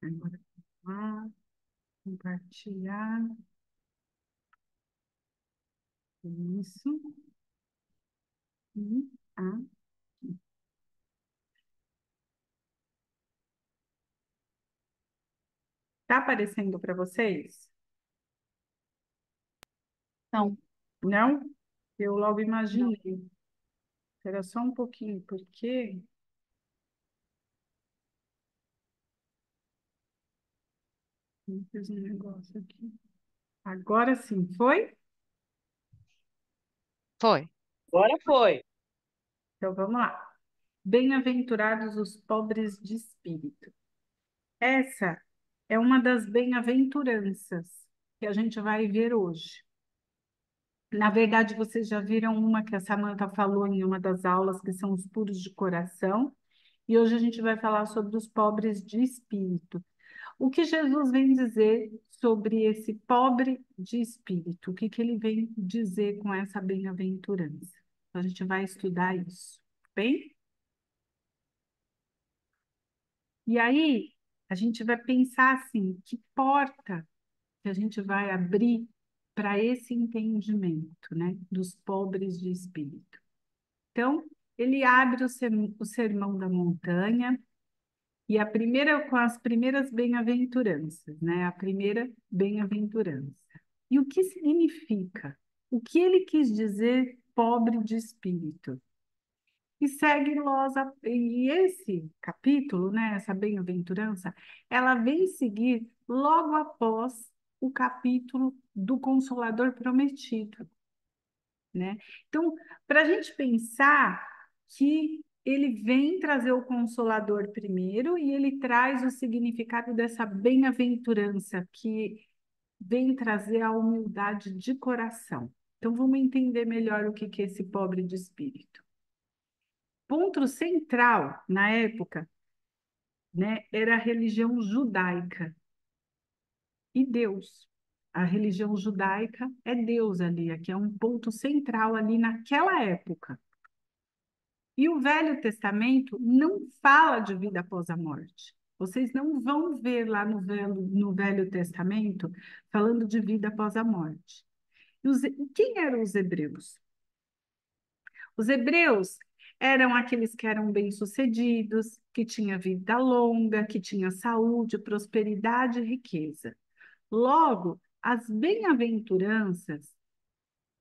Agora, lá, compartilhar. Isso. E aqui. Tá aparecendo para vocês? Não, Não? Eu logo não. imaginei. Era só um pouquinho, porque eu fiz um negócio aqui. Agora sim, foi? Foi. Agora foi. Então vamos lá. Bem-aventurados os pobres de espírito. Essa é uma das bem-aventuranças que a gente vai ver hoje. Na verdade, vocês já viram uma que a Samantha falou em uma das aulas, que são os puros de coração, e hoje a gente vai falar sobre os pobres de espírito. O que Jesus vem dizer sobre esse pobre de espírito? O que que ele vem dizer com essa bem-aventurança? Então, a gente vai estudar isso, bem? E aí, a gente vai pensar assim, que porta que a gente vai abrir para esse entendimento, né, dos pobres de espírito. Então, ele abre o Sermão da Montanha e a primeira com as primeiras bem-aventuranças, né? A primeira bem-aventurança. E o que significa? O que ele quis dizer pobre de espírito? E segue e esse capítulo, né, essa bem-aventurança, ela vem seguir logo após o capítulo do Consolador Prometido, né? Então, para a gente pensar que ele vem trazer o Consolador primeiro e ele traz o significado dessa bem-aventurança que vem trazer a humildade de coração. Então, vamos entender melhor o que que é esse pobre de espírito. Ponto central na época, né, era a religião judaica e Deus. A religião judaica é Deus ali, aqui é um ponto central ali naquela época. E o Velho Testamento não fala de vida após a morte. Vocês não vão ver lá no Velho Testamento falando de vida após a morte. Quem eram os hebreus? Os hebreus eram aqueles que eram bem-sucedidos, que tinham vida longa, que tinham saúde, prosperidade e riqueza. Logo, as bem-aventuranças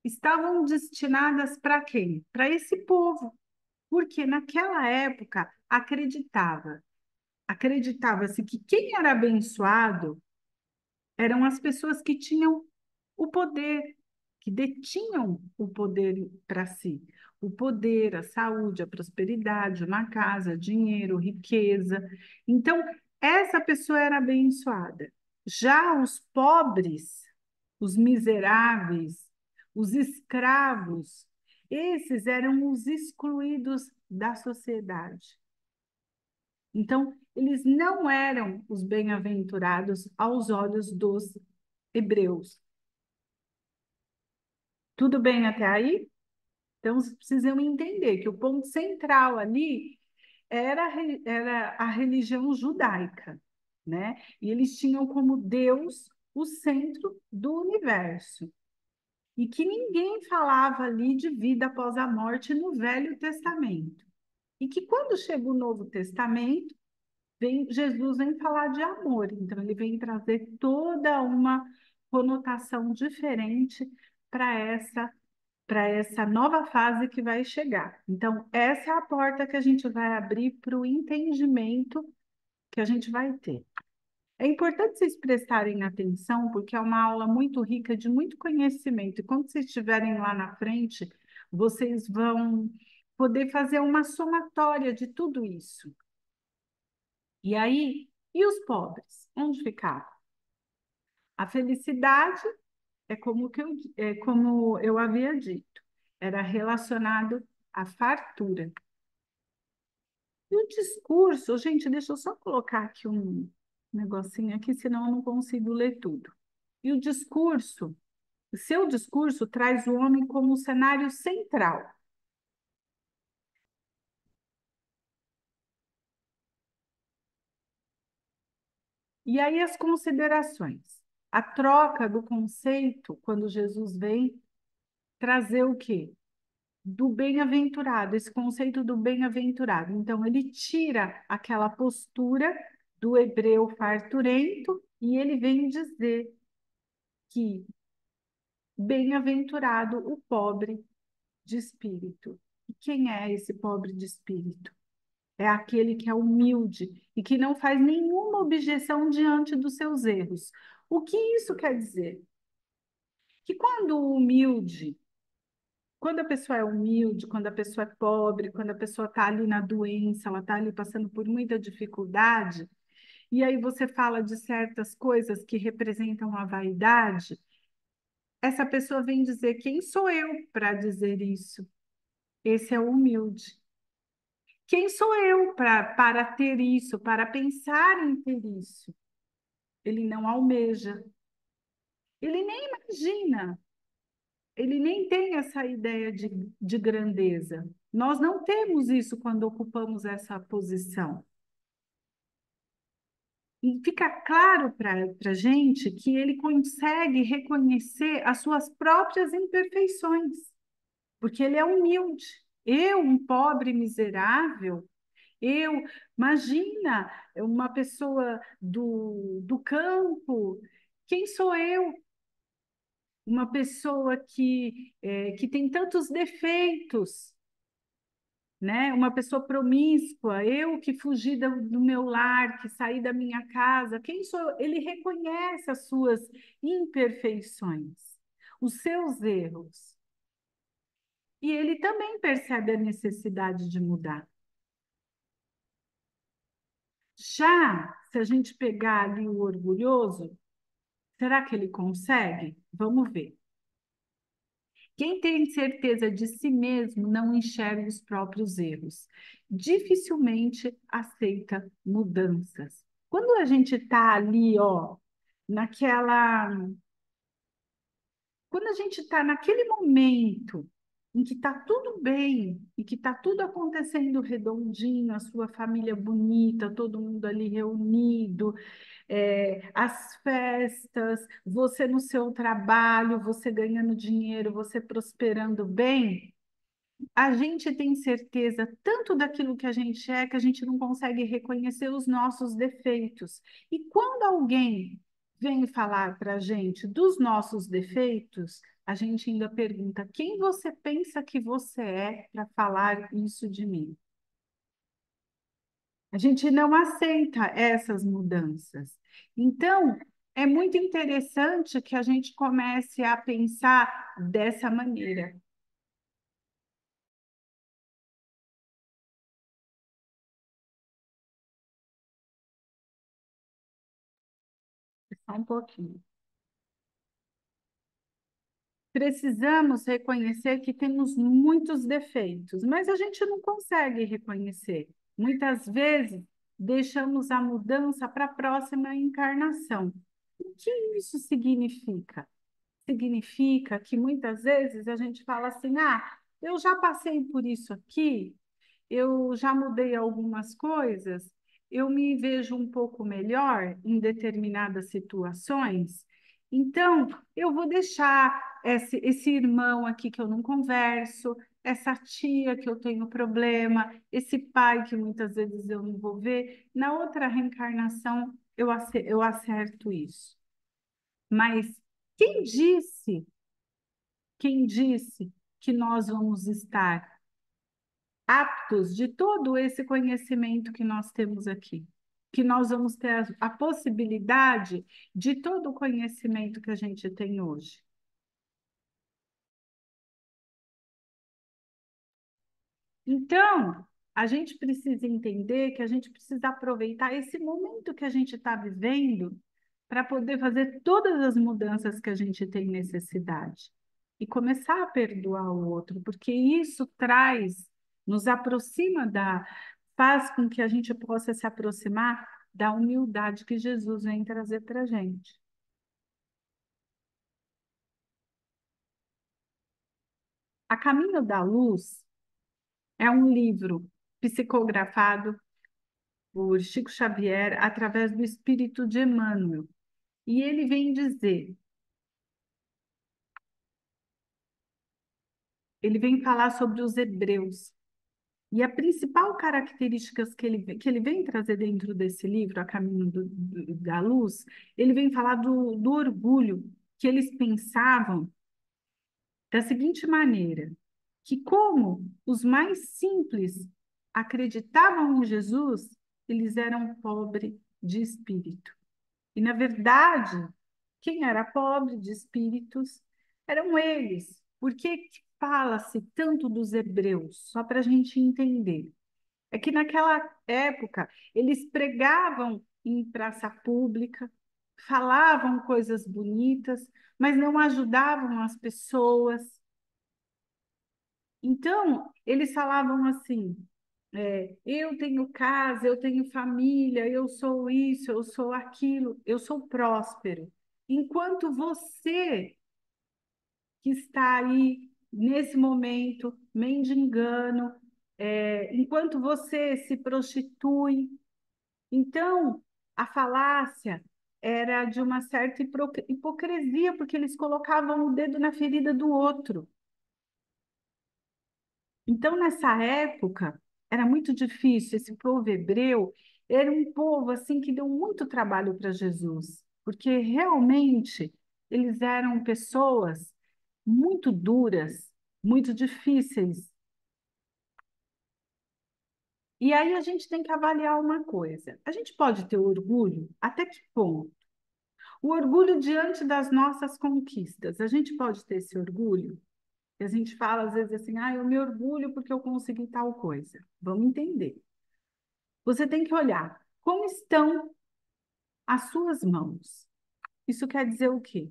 estavam destinadas para quem? Para esse povo, porque naquela época acreditava-se que quem era abençoado eram as pessoas que tinham o poder, que detinham o poder para si. O poder, a saúde, a prosperidade, uma casa, dinheiro, riqueza. Então, essa pessoa era abençoada. Já os pobres, os miseráveis, os escravos, esses eram os excluídos da sociedade. Então, eles não eram os bem-aventurados aos olhos dos hebreus. Tudo bem até aí? Então, vocês precisam entender que o ponto central ali era a religião judaica, né? E eles tinham como Deus o centro do universo. E que ninguém falava ali de vida após a morte no Velho Testamento. E que quando chega o Novo Testamento, Jesus vem falar de amor, então ele vem trazer toda uma conotação diferente para essa nova fase que vai chegar. Então, essa é a porta que a gente vai abrir para o entendimento que a gente vai ter. É importante vocês prestarem atenção, porque é uma aula muito rica de muito conhecimento. E quando vocês estiverem lá na frente, vocês vão poder fazer uma somatória de tudo isso. E aí, e os pobres? Onde ficaram? A felicidade é como eu havia dito, era relacionado à fartura. E o discurso, gente, deixa eu só colocar aqui um negocinho aqui, senão eu não consigo ler tudo. E o seu discurso traz o homem como um cenário central. E aí as considerações. A troca do conceito, quando Jesus vem trazer o quê? Do bem-aventurado, esse conceito do bem-aventurado. Então, ele tira aquela postura do hebreu farturento e ele vem dizer que bem-aventurado o pobre de espírito. E quem é esse pobre de espírito? É aquele que é humilde e que não faz nenhuma objeção diante dos seus erros. O que isso quer dizer? Que quando o humilde, quando a pessoa é humilde, quando a pessoa é pobre, quando a pessoa está ali na doença, ela está ali passando por muita dificuldade, e aí você fala de certas coisas que representam a vaidade, essa pessoa vem dizer: quem sou eu para dizer isso? Esse é o humilde. Quem sou eu para ter isso, para pensar em ter isso? Ele não almeja, ele nem imagina, ele nem tem essa ideia de grandeza. Nós não temos isso quando ocupamos essa posição. E fica claro para a gente que ele consegue reconhecer as suas próprias imperfeições, porque ele é humilde. Eu, um pobre miserável, eu, imagina, uma pessoa do campo, quem sou eu? Uma pessoa que tem tantos defeitos, né? Uma pessoa promíscua, eu que fugi do meu lar, que saí da minha casa, quem sou eu? Ele reconhece as suas imperfeições, os seus erros, e ele também percebe a necessidade de mudar. Já se a gente pegar ali o orgulhoso, será que ele consegue? Vamos ver. Quem tem certeza de si mesmo não enxerga os próprios erros. Dificilmente aceita mudanças. Quando a gente está ali, ó, naquela. Quando a gente está naquele momento em que está tudo bem e que está tudo acontecendo redondinho, a sua família bonita, todo mundo ali reunido, as festas, você no seu trabalho, você ganhando dinheiro, você prosperando bem, a gente tem certeza tanto daquilo que a gente é que a gente não consegue reconhecer os nossos defeitos. E quando alguém vem falar para a gente dos nossos defeitos, a gente ainda pergunta: quem você pensa que você é para falar isso de mim? A gente não aceita essas mudanças. Então, é muito interessante que a gente comece a pensar dessa maneira. Só um pouquinho. Precisamos reconhecer que temos muitos defeitos, mas a gente não consegue reconhecer. Muitas vezes deixamos a mudança para a próxima encarnação. O que isso significa? Significa que muitas vezes a gente fala assim: ah, eu já passei por isso aqui, eu já mudei algumas coisas, eu me vejo um pouco melhor em determinadas situações, então eu vou deixar esse irmão aqui que eu não converso, essa tia que eu tenho problema, esse pai que muitas vezes eu não vou ver, na outra reencarnação eu acerto isso. Mas quem disse, quem disse que nós vamos estar aptos de todo esse conhecimento que nós temos aqui? Que nós vamos ter a possibilidade de todo o conhecimento que a gente tem hoje. Então, a gente precisa entender que a gente precisa aproveitar esse momento que a gente está vivendo para poder fazer todas as mudanças que a gente tem necessidade e começar a perdoar o outro, porque isso traz, nos aproxima faz com que a gente possa se aproximar da humildade que Jesus vem trazer para a gente. A Caminho da Luz é um livro psicografado por Chico Xavier através do espírito de Emmanuel. E ele vem dizer, ele vem falar sobre os hebreus. E a principal característica que ele vem trazer dentro desse livro, A Caminho da Luz, ele vem falar do orgulho, que eles pensavam da seguinte maneira, que como os mais simples acreditavam em Jesus, eles eram pobres de espírito. E, na verdade, quem era pobre de espíritos eram eles. Por que fala-se tanto dos hebreus? Só para a gente entender. É que naquela época eles pregavam em praça pública, falavam coisas bonitas, mas não ajudavam as pessoas. Então, eles falavam assim: eu tenho casa, eu tenho família, eu sou isso, eu sou aquilo, eu sou próspero. Enquanto você que está aí nesse momento mendigando, enquanto você se prostitui, então a falácia era de uma certa hipocrisia, porque eles colocavam o dedo na ferida do outro. Então, nessa época, era muito difícil. Esse povo hebreu era um povo assim que deu muito trabalho para Jesus, porque realmente eles eram pessoas muito duras, muito difíceis. E aí a gente tem que avaliar uma coisa. A gente pode ter orgulho? Até que ponto? O orgulho diante das nossas conquistas. A gente pode ter esse orgulho? E a gente fala às vezes assim, ah, eu me orgulho porque eu consegui tal coisa. Vamos entender. Você tem que olhar como estão as suas mãos. Isso quer dizer o quê?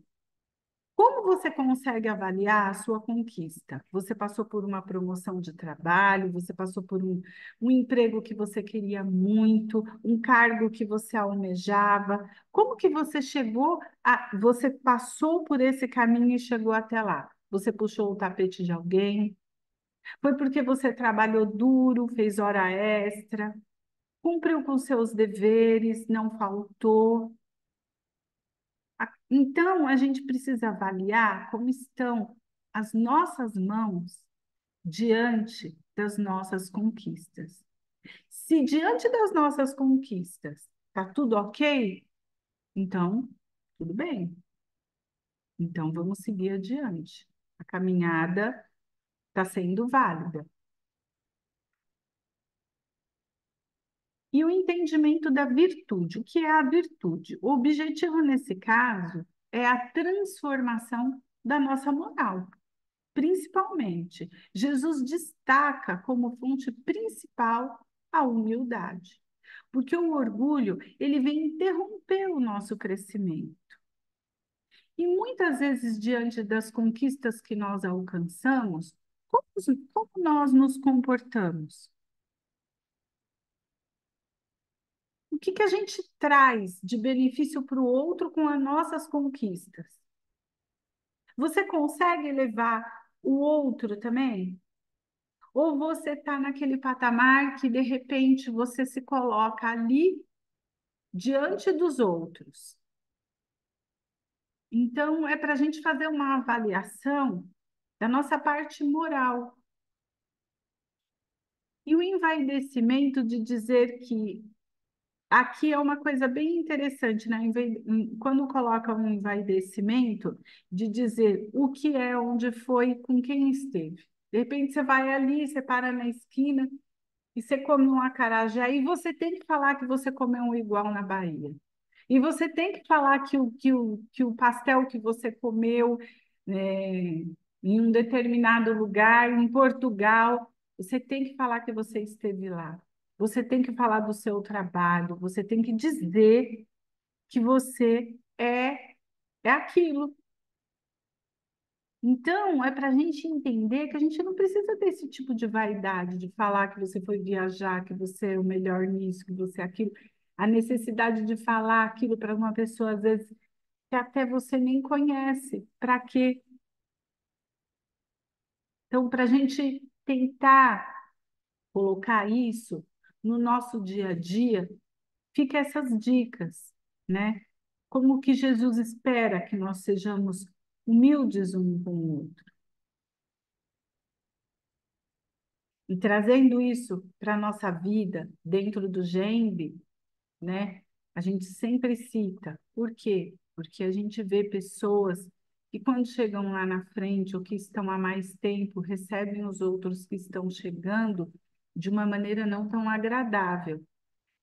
Como você consegue avaliar a sua conquista? Você passou por uma promoção de trabalho, você passou por um emprego que você queria muito, um cargo que você almejava. Como que você chegou você passou por esse caminho e chegou até lá? Você puxou o tapete de alguém? Foi porque você trabalhou duro, fez hora extra, cumpriu com seus deveres, não faltou. Então, a gente precisa avaliar como estão as nossas mãos diante das nossas conquistas. Se diante das nossas conquistas está tudo ok, então tudo bem. Então vamos seguir adiante. A caminhada está sendo válida. E o entendimento da virtude. O que é a virtude? O objetivo nesse caso é a transformação da nossa moral. Principalmente, Jesus destaca como fonte principal a humildade, porque o orgulho, ele vem interromper o nosso crescimento. E muitas vezes, diante das conquistas que nós alcançamos, como nós nos comportamos? O que a gente traz de benefício para o outro com as nossas conquistas? Você consegue levar o outro também? Ou você está naquele patamar que, de repente, você se coloca ali diante dos outros? Então, é para a gente fazer uma avaliação da nossa parte moral. E o envaidecimento de dizer que aqui é uma coisa bem interessante, né? Quando coloca um envaidecimento, de dizer o que é, onde foi, com quem esteve. De repente, você vai ali, você para na esquina, e você come um acarajé, e você tem que falar que você comeu um igual na Bahia. E você tem que falar que o pastel que você comeu em um determinado lugar, em Portugal, você tem que falar que você esteve lá. Você tem que falar do seu trabalho, você tem que dizer que você é aquilo. Então, é para a gente entender que a gente não precisa ter esse tipo de vaidade, de falar que você foi viajar, que você é o melhor nisso, que você é aquilo. A necessidade de falar aquilo para uma pessoa, às vezes, que até você nem conhece. Para quê? Então, para a gente tentar colocar isso, no nosso dia a dia, fica essas dicas, né? Como que Jesus espera que nós sejamos humildes um com o outro. E trazendo isso para a nossa vida, dentro do GEMB, né? A gente sempre cita. Por quê? Porque a gente vê pessoas que, quando chegam lá na frente ou que estão há mais tempo, recebem os outros que estão chegando de uma maneira não tão agradável.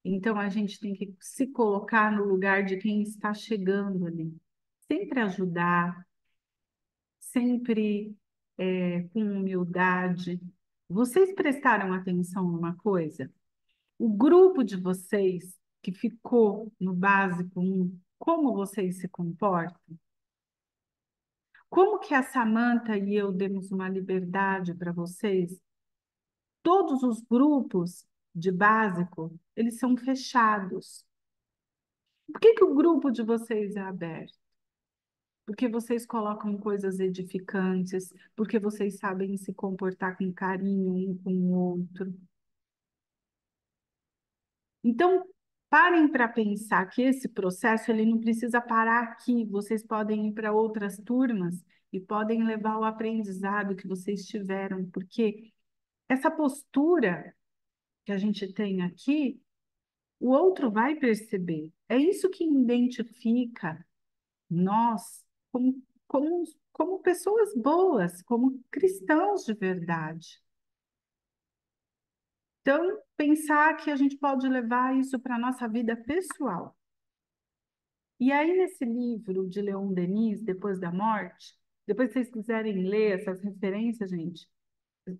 Então, a gente tem que se colocar no lugar de quem está chegando ali. Sempre ajudar, sempre com humildade. Vocês prestaram atenção numa coisa? O grupo de vocês que ficou no básico 1, como vocês se comportam? Como que a Samanta e eu demos uma liberdade para vocês? Todos os grupos de básico, eles são fechados. Por que que o grupo de vocês é aberto? Porque vocês colocam coisas edificantes, porque vocês sabem se comportar com carinho um com o outro. Então, parem para pensar que esse processo ele não precisa parar aqui. Vocês podem ir para outras turmas e podem levar o aprendizado que vocês tiveram, porque essa postura que a gente tem aqui, o outro vai perceber. É isso que identifica nós como pessoas boas, como cristãos de verdade. Então, pensar que a gente pode levar isso para a nossa vida pessoal. E aí, nesse livro de Leon Denis, Depois da Morte, depois que vocês quiserem ler essas referências, gente,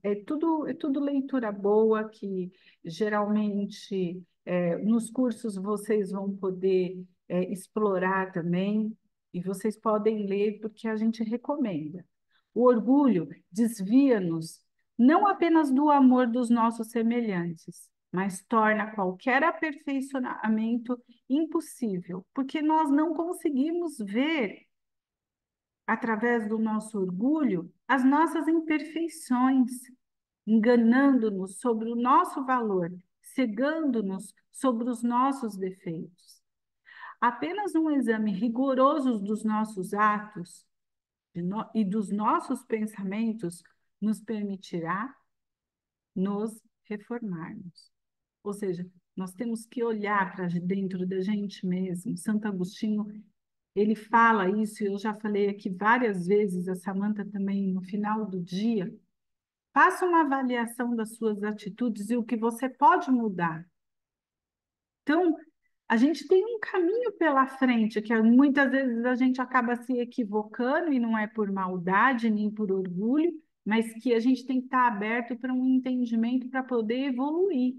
é tudo leitura boa que geralmente nos cursos vocês vão poder explorar também, e vocês podem ler porque a gente recomenda. O orgulho desvia-nos não apenas do amor dos nossos semelhantes, mas torna qualquer aperfeiçoamento impossível, porque nós não conseguimos ver, através do nosso orgulho, as nossas imperfeições, enganando-nos sobre o nosso valor, cegando-nos sobre os nossos defeitos. Apenas um exame rigoroso dos nossos atos e dos nossos pensamentos nos permitirá nos reformarmos. Ou seja, nós temos que olhar para dentro da gente mesmo. Santo Agostinho, ele fala isso, e eu já falei aqui várias vezes, a Samanta também, no final do dia. Faça uma avaliação das suas atitudes e o que você pode mudar. Então, a gente tem um caminho pela frente, que muitas vezes a gente acaba se equivocando, e não é por maldade nem por orgulho, mas que a gente tem que estar aberto para um entendimento para poder evoluir.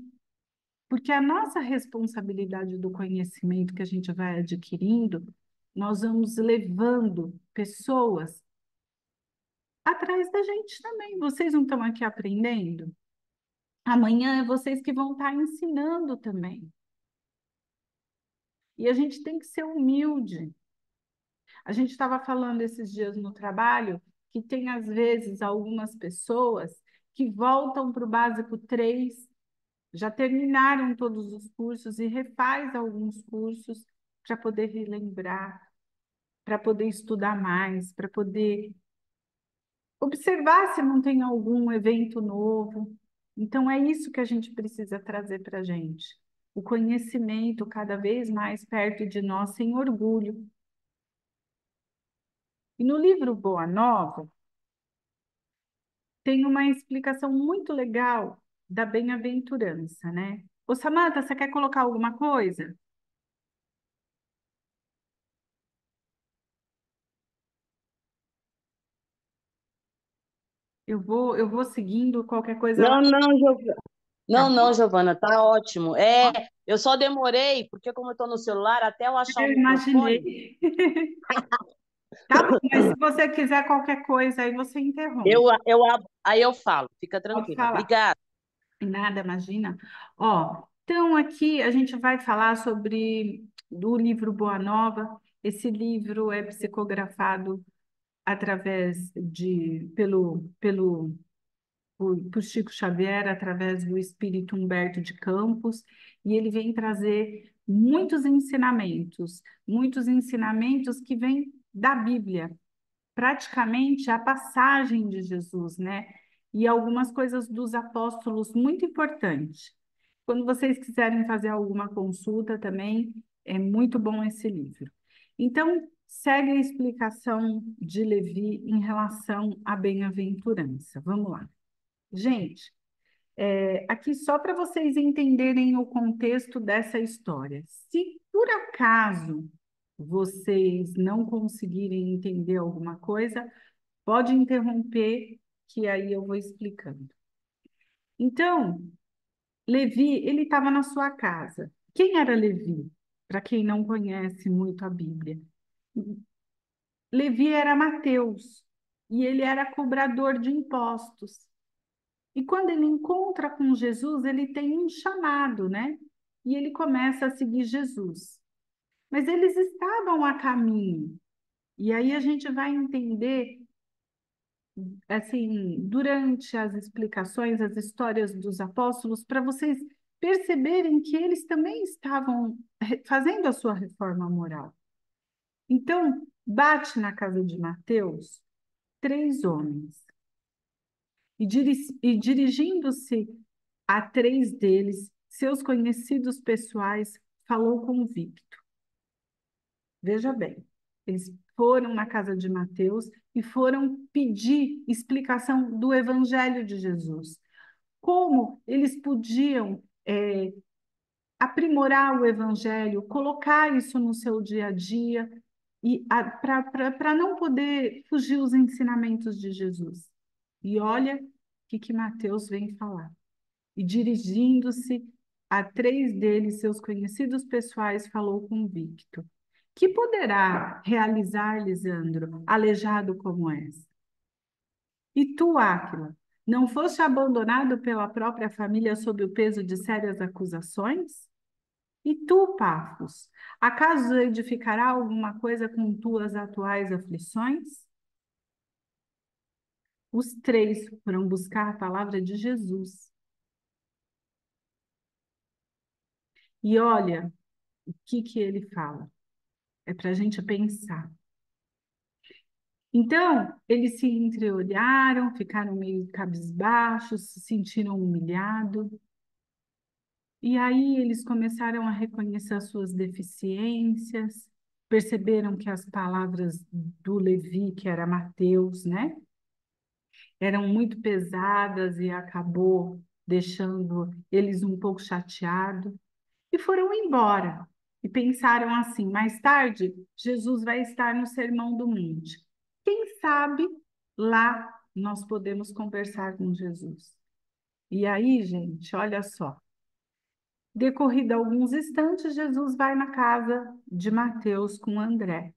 Porque a nossa responsabilidade do conhecimento que a gente vai adquirindo, nós vamos levando pessoas atrás da gente também. Vocês não estão aqui aprendendo? Amanhã é vocês que vão estar ensinando também. E a gente tem que ser humilde. A gente estava falando esses dias no trabalho que tem, às vezes, algumas pessoas que voltam para o básico 3, já terminaram todos os cursos e refaz alguns cursos para poder relembrar, para poder estudar mais, para poder observar se não tem algum evento novo. Então, é isso que a gente precisa trazer para a gente. O conhecimento cada vez mais perto de nós, sem orgulho. E no livro Boa Nova, tem uma explicação muito legal da bem-aventurança, né? Ô, Samanta, você quer colocar alguma coisa? Eu vou seguindo qualquer coisa lá, Não, não, tá não, não, bom? Giovana, tá ótimo. Eu só demorei, porque como eu tô no celular, até eu achar o Eu microfone, imaginei. Tá bom, mas se você quiser qualquer coisa, aí você interrompe. aí eu falo, fica Pode tranquila. falar. Obrigada. Nada, imagina. Ó, então aqui a gente vai falar sobre do livro Boa Nova. Esse livro é psicografado através de pelo por Chico Xavier através do espírito Humberto de Campos, e ele vem trazer muitos ensinamentos que vêm da Bíblia, praticamente a passagem de Jesus, né? E algumas coisas dos apóstolos muito importantes. Quando vocês quiserem fazer alguma consulta também, é muito bom esse livro. Então, segue a explicação de Levi em relação à bem-aventurança. Vamos lá. Gente, aqui só para vocês entenderem o contexto dessa história. Se por acaso vocês não conseguirem entender alguma coisa, pode interromper, que aí eu vou explicando. Então, Levi, ele estava na sua casa. Quem era Levi? Para quem não conhece muito a Bíblia. Levi era Mateus, e ele era cobrador de impostos. E quando ele encontra com Jesus, ele tem um chamado, né? E ele começa a seguir Jesus. Mas eles estavam a caminho. E aí a gente vai entender, assim, durante as explicações, as histórias dos apóstolos, para vocês perceberem que eles também estavam fazendo a sua reforma moral. Então, bate na casa de Mateus 3 homens. E dirigindo-se a 3 deles, seus conhecidos pessoais, falou convicto. Veja bem, eles foram na casa de Mateus e foram pedir explicação do Evangelho de Jesus. Como eles podiam aprimorar o Evangelho, colocar isso no seu dia a dia, e para não poder fugir os ensinamentos de Jesus. E olha o que Mateus vem falar. E dirigindo-se a 3 deles, seus conhecidos pessoais, falou convicto: que poderá realizar, Lisandro, aleijado como és? E tu, Áquila, não foste abandonado pela própria família sob o peso de sérias acusações? E tu, Pafos, acaso edificará alguma coisa com tuas atuais aflições? Os 3 foram buscar a palavra de Jesus. E olha o que ele fala. É para a gente pensar. Então, eles se entreolharam, ficaram meio cabisbaixos, se sentiram humilhados. E aí eles começaram a reconhecer as suas deficiências, perceberam que as palavras do Levi, que era Mateus, né, eram muito pesadas e acabou deixando eles um pouco chateados. E foram embora. E pensaram assim: mais tarde, Jesus vai estar no Sermão do Monte. Quem sabe lá nós podemos conversar com Jesus. E aí, gente, olha só. Decorrido alguns instantes, Jesus vai na casa de Mateus com André.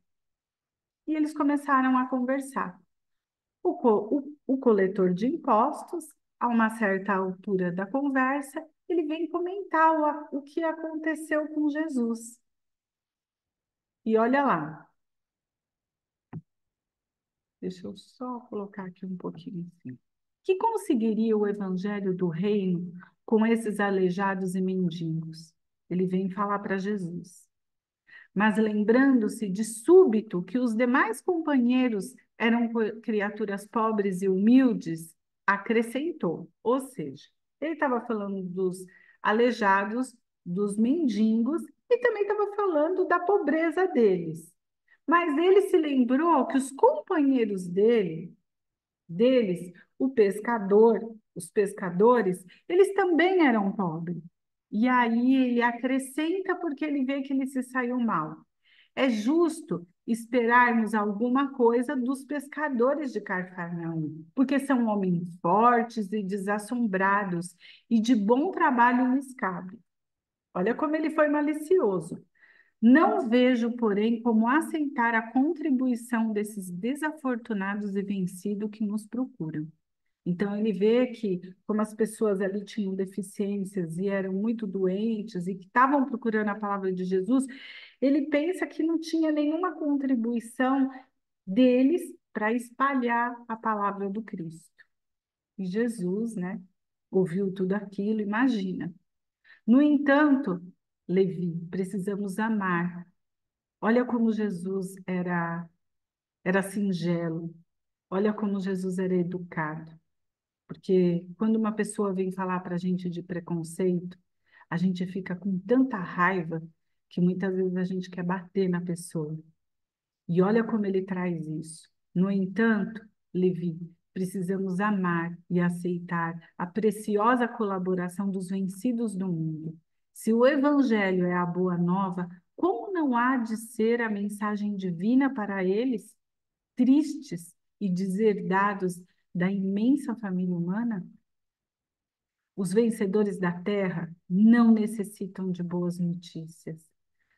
E eles começaram a conversar. O coletor de impostos, a uma certa altura da conversa, ele vem comentar o que aconteceu com Jesus. E olha lá, deixa eu só colocar aqui um pouquinho assim. Que conseguiria o evangelho do reino com esses aleijados e mendigos? Ele vem falar para Jesus. Mas lembrando-se de súbito que os demais companheiros eram criaturas pobres e humildes, acrescentou. Ou seja, ele estava falando dos aleijados, dos mendigos e também estava falando da pobreza deles. Mas ele se lembrou que os companheiros deles, os pescadores, eles também eram pobres. E aí ele acrescenta porque ele vê que ele se saiu mal. É justo esperarmos alguma coisa dos pescadores de Cafarnaum, porque são homens fortes e desassombrados, e de bom trabalho lhes cabe. Olha como ele foi malicioso. Não vejo, porém, como aceitar a contribuição desses desafortunados e vencidos que nos procuram. Então, ele vê que, como as pessoas ali tinham deficiências e eram muito doentes e que estavam procurando a palavra de Jesus, ele pensa que não tinha nenhuma contribuição deles para espalhar a palavra do Cristo. E Jesus, né, ouviu tudo aquilo, imagina. No entanto, Levi, precisamos amar. Olha como Jesus era singelo. Olha como Jesus era educado. Porque quando uma pessoa vem falar para a gente de preconceito, a gente fica com tanta raiva que muitas vezes a gente quer bater na pessoa. E olha como ele traz isso. No entanto, Levi, precisamos amar e aceitar a preciosa colaboração dos vencidos do mundo. Se o Evangelho é a boa nova, como não há de ser a mensagem divina para eles, tristes e deserdados da imensa família humana? Os vencedores da terra não necessitam de boas notícias.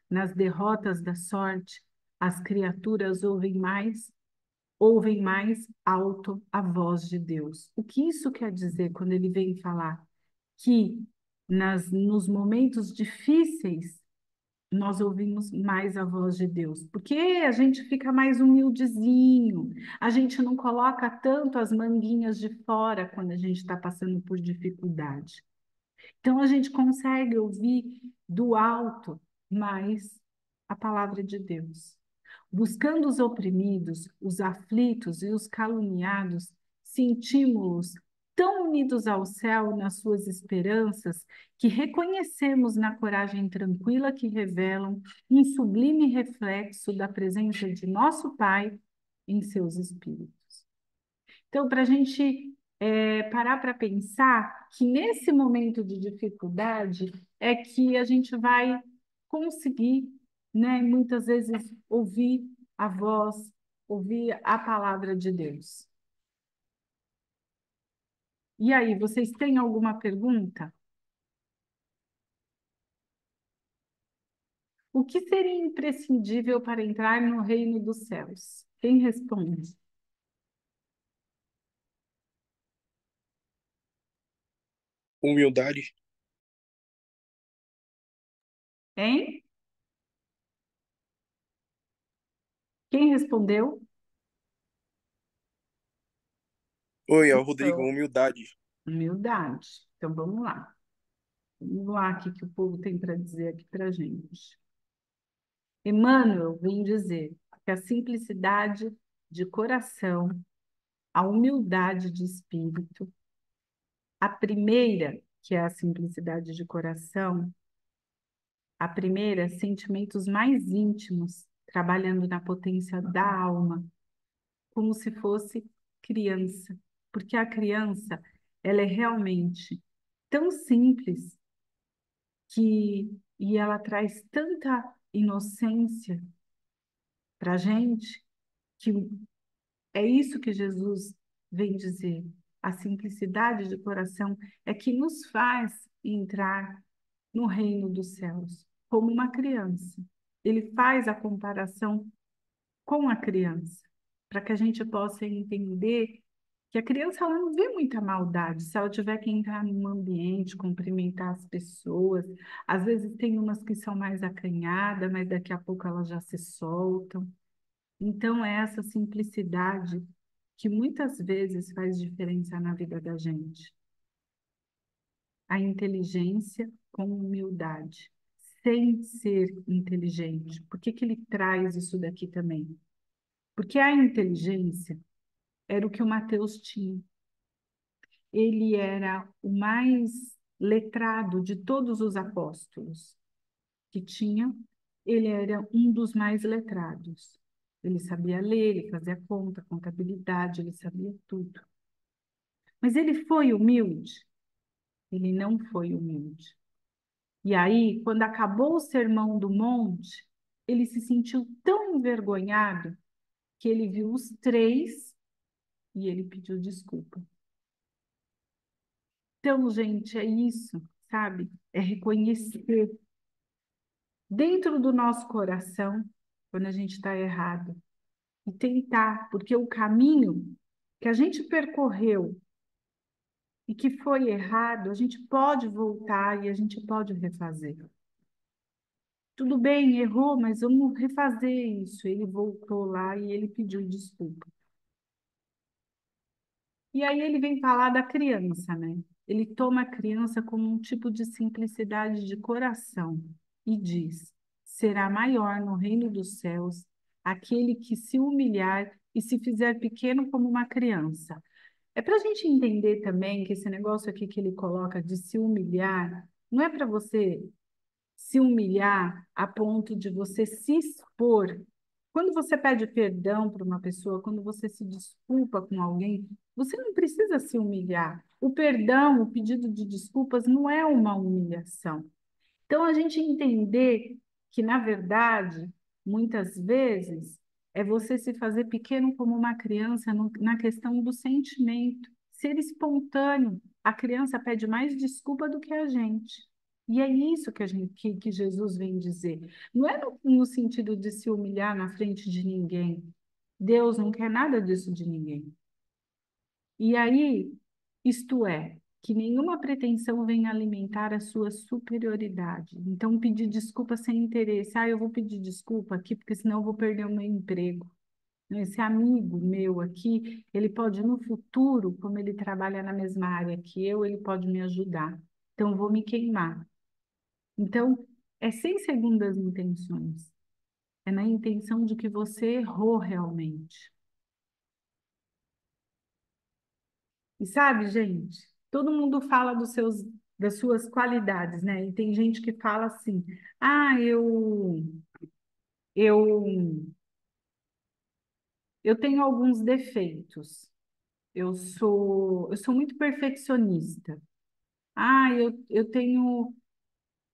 Nas derrotas da sorte, as criaturas ouvem mais alto a voz de Deus. O que isso quer dizer quando ele vem falar que nos momentos difíceis nós ouvimos mais a voz de Deus? Porque a gente fica mais humildezinho, a gente não coloca tanto as manguinhas de fora quando a gente está passando por dificuldade. Então a gente consegue ouvir do alto mais a palavra de Deus. Buscando os oprimidos, os aflitos e os caluniados, sentimos-los tão unidos ao céu nas suas esperanças que reconhecemos na coragem tranquila que revelam um sublime reflexo da presença de nosso Pai em seus espíritos. Então, para a gente parar para pensar que nesse momento de dificuldade é que a gente vai conseguir, né, muitas vezes ouvir a voz, ouvir a palavra de Deus. E aí, vocês têm alguma pergunta? O que seria imprescindível para entrar no reino dos céus? Quem responde? Humildade. Hein? Quem respondeu? Oi, é o Rodrigo, Então, humildade. humildade. Então, vamos lá. Vamos lá, o que que o povo tem para dizer aqui para a gente. Emmanuel vem dizer que a simplicidade de coração, a humildade de espírito, a primeira, que é a simplicidade de coração, a primeira, sentimentos mais íntimos, trabalhando na potência da alma, como se fosse criança. Porque a criança, ela é realmente tão simples e ela traz tanta inocência para a gente, que é isso que Jesus vem dizer. A simplicidade de coração é que nos faz entrar no reino dos céus, como uma criança. Ele faz a comparação com a criança, para que a gente possa entender que a criança ela não vê muita maldade. Se ela tiver que entrar num ambiente, cumprimentar as pessoas, às vezes tem umas que são mais acanhadas, mas daqui a pouco elas já se soltam. Então, é essa simplicidade que muitas vezes faz diferença na vida da gente. A inteligência com humildade, sem ser inteligente. Por que que ele traz isso daqui também? Porque a inteligência era o que o Mateus tinha. Ele era o mais letrado de todos os apóstolos que tinha, ele era um dos mais letrados. Ele sabia ler, ele fazia conta, contabilidade, ele sabia tudo. Mas ele foi humilde? Ele não foi humilde. E aí, quando acabou o Sermão do Monte, ele se sentiu tão envergonhado que ele viu os três e ele pediu desculpa. Então, gente, é isso, sabe? É reconhecer dentro do nosso coração quando a gente está errado e tentar, porque o caminho que a gente percorreu e que foi errado, a gente pode voltar e a gente pode refazer. Tudo bem, errou, mas vamos refazer isso. Ele voltou lá e ele pediu desculpa. E aí ele vem falar da criança, né? Ele toma a criança como um tipo de simplicidade de coração e diz: será maior no reino dos céus aquele que se humilhar e se fizer pequeno como uma criança. É para a gente entender também que esse negócio aqui que ele coloca de se humilhar, não é para você se humilhar a ponto de você se expor. Quando você pede perdão para uma pessoa, quando você se desculpa com alguém, você não precisa se humilhar. O perdão, o pedido de desculpas não é uma humilhação. Então, a gente entender que, na verdade, muitas vezes, é você se fazer pequeno como uma criança na questão do sentimento, ser espontâneo. A criança pede mais desculpa do que a gente. E é isso que, que Jesus vem dizer. Não é no sentido de se humilhar na frente de ninguém. Deus não quer nada disso de ninguém. E aí, isto é, que nenhuma pretensão venha alimentar a sua superioridade. Então, pedir desculpa sem interesse. Ah, eu vou pedir desculpa aqui, porque senão eu vou perder o meu emprego. Esse amigo meu aqui, ele pode no futuro, como ele trabalha na mesma área que eu, ele pode me ajudar. Então, eu vou me queimar. Então, é sem segundas intenções. É na intenção de que você errou realmente. E sabe, gente, todo mundo fala das suas qualidades, né? E tem gente que fala assim: ah, eu, eu tenho alguns defeitos. Eu sou muito perfeccionista. Ah, eu tenho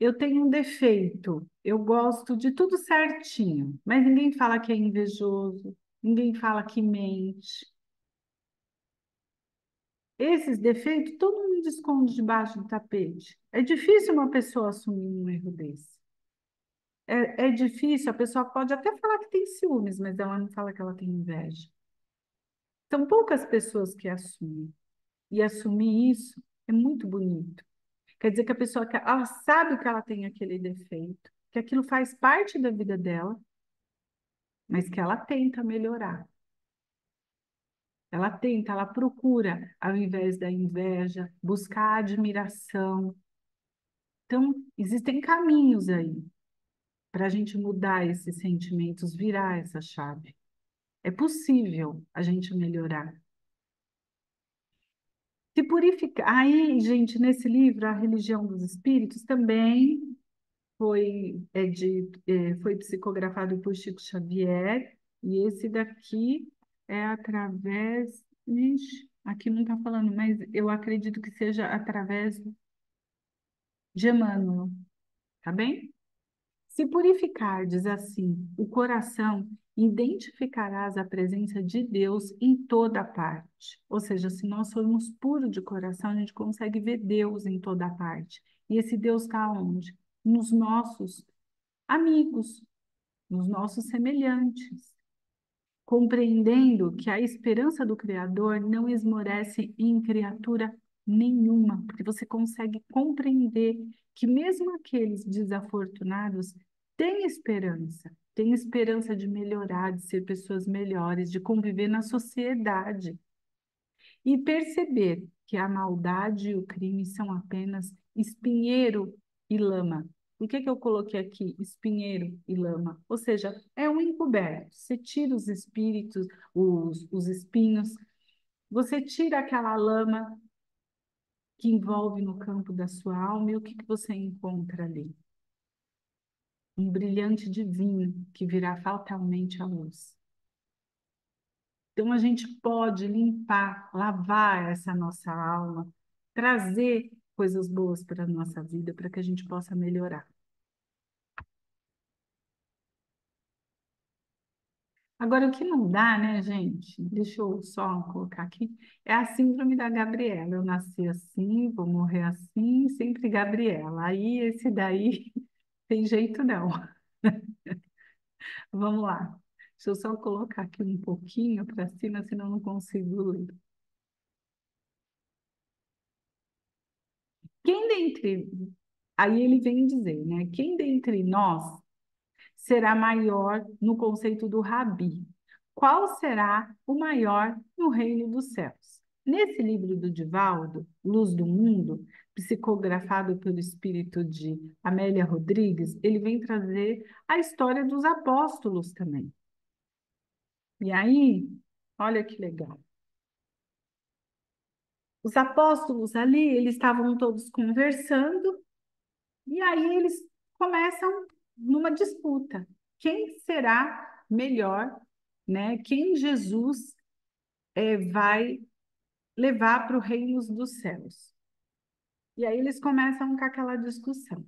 um defeito. Eu gosto de tudo certinho, mas ninguém fala que é invejoso, ninguém fala que mente. Esses defeitos todo mundo esconde debaixo do tapete. É difícil uma pessoa assumir um erro desse. É difícil, a pessoa pode até falar que tem ciúmes, mas ela não fala que ela tem inveja. São poucas pessoas que assumem. E assumir isso é muito bonito. Quer dizer que a pessoa ela sabe que ela tem aquele defeito, que aquilo faz parte da vida dela, mas que ela tenta melhorar. Ela tenta, ela procura, ao invés da inveja, buscar a admiração. Então, existem caminhos aí para a gente mudar esses sentimentos, virar essa chave. É possível a gente melhorar. Se purificar. Aí, gente, nesse livro, A Religião dos Espíritos, também foi psicografado por Chico Xavier, e esse daqui é através. Ixi, aqui não está falando, mas eu acredito que seja através de Emmanuel, tá bem? Se purificardes assim o coração, identificarás a presença de Deus em toda parte. Ou seja, se nós formos puros de coração, a gente consegue ver Deus em toda parte. E esse Deus está onde? Nos nossos amigos, nos nossos semelhantes, compreendendo que a esperança do Criador não esmorece em criatura nenhuma, porque você consegue compreender que mesmo aqueles desafortunados têm esperança de melhorar, de ser pessoas melhores, de conviver na sociedade. E perceber que a maldade e o crime são apenas espinheiro e lama. Por que eu coloquei aqui espinheiro e lama? Ou seja, é um encoberto. Você tira os espíritos, os espinhos, você tira aquela lama que envolve no campo da sua alma e o que você encontra ali? Um brilhante divino que virá fatalmente à luz. Então, a gente pode limpar, lavar essa nossa alma, trazer coisas boas para a nossa vida, para que a gente possa melhorar. Agora, o que não dá, né, gente? Deixa eu só colocar aqui. É a síndrome da Gabriela. Eu nasci assim, vou morrer assim, sempre Gabriela. Aí, esse daí, tem jeito não. Vamos lá. Deixa eu só colocar aqui um pouquinho para cima, senão eu não consigo ler. Quem dentre... Aí ele vem dizer, né? Quem dentre nós será maior no conceito do Rabi? Qual será o maior no reino dos céus? Nesse livro do Divaldo, Luz do Mundo, psicografado pelo espírito de Amélia Rodrigues, ele vem trazer a história dos apóstolos também. E aí, olha que legal. Os apóstolos ali, eles estavam todos conversando, e aí eles começam numa disputa. Quem será melhor, né? Quem Jesus vai levar para o reino dos céus? E aí eles começam com aquela discussão.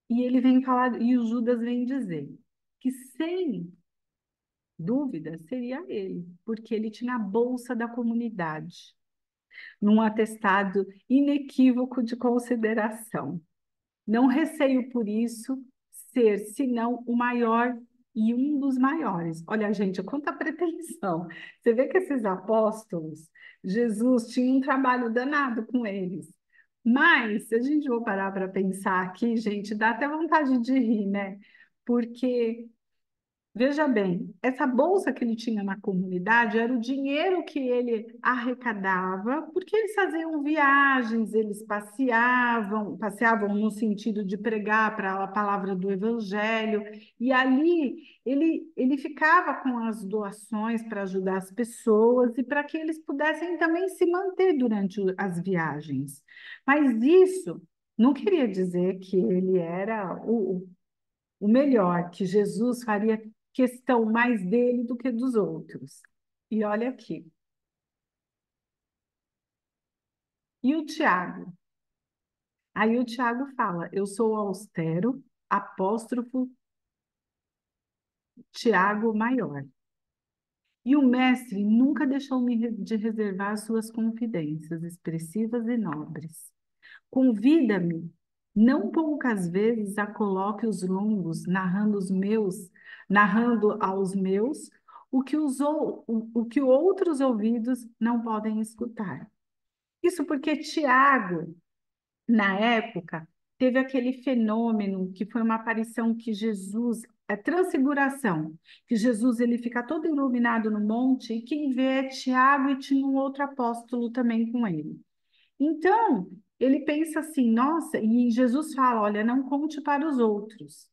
E ele vem falar, e o Judas vem dizer que sem dúvida seria ele, porque ele tinha a bolsa da comunidade, num atestado inequívoco de consideração. Não receio por isso ser, senão, o maior e um dos maiores. Olha, gente, quanta pretensão. Você vê que esses apóstolos, Jesus tinha um trabalho danado com eles. Mas, se a gente for parar para pensar aqui, gente, dá até vontade de rir, né? Porque veja bem, essa bolsa que ele tinha na comunidade era o dinheiro que ele arrecadava, porque eles faziam viagens, eles passeavam no sentido de pregar para a palavra do evangelho, e ali ele ficava com as doações para ajudar as pessoas e para que eles pudessem também se manter durante as viagens. Mas isso não queria dizer que ele era o melhor, que Jesus faria questão mais dele do que dos outros. E olha aqui. E o Tiago? Aí o Tiago fala: eu sou austero, apóstrofo Tiago maior. E o mestre nunca deixou-me de reservar suas confidências expressivas e nobres. Convida-me, não poucas vezes, a colóquios longos, narrando aos meus o que outros ouvidos não podem escutar. Isso porque Tiago, na época, teve aquele fenômeno que foi uma aparição que Jesus, é transfiguração, que Jesus ele fica todo iluminado no monte e quem vê é Tiago e tinha um outro apóstolo também com ele. Então, ele pensa assim, nossa, e Jesus fala, olha, não conte para os outros.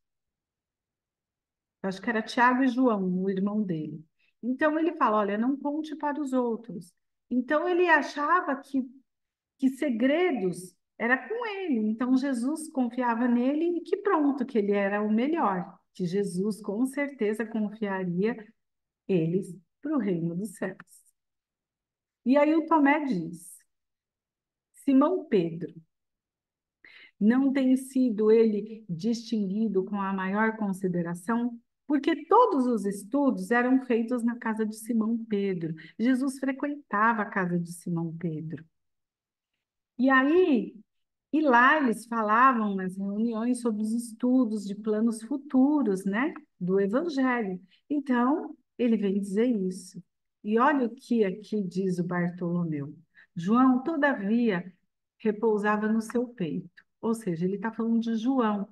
Acho que era Tiago e João, o irmão dele. Então, ele fala, olha, não conte para os outros. Então, ele achava que segredos era com ele. Então, Jesus confiava nele e que pronto, que ele era o melhor. Que Jesus, com certeza, confiaria eles para o reino dos céus. E aí o Tomé diz, Simão Pedro, não tem sido ele distinguido com a maior consideração? Porque todos os estudos eram feitos na casa de Simão Pedro. Jesus frequentava a casa de Simão Pedro. E aí, e lá eles falavam nas reuniões sobre os estudos de planos futuros, né, do Evangelho. Então, ele vem dizer isso. E olha o que aqui diz o Bartolomeu. João, todavia, repousava no seu peito. Ou seja, ele está falando de João,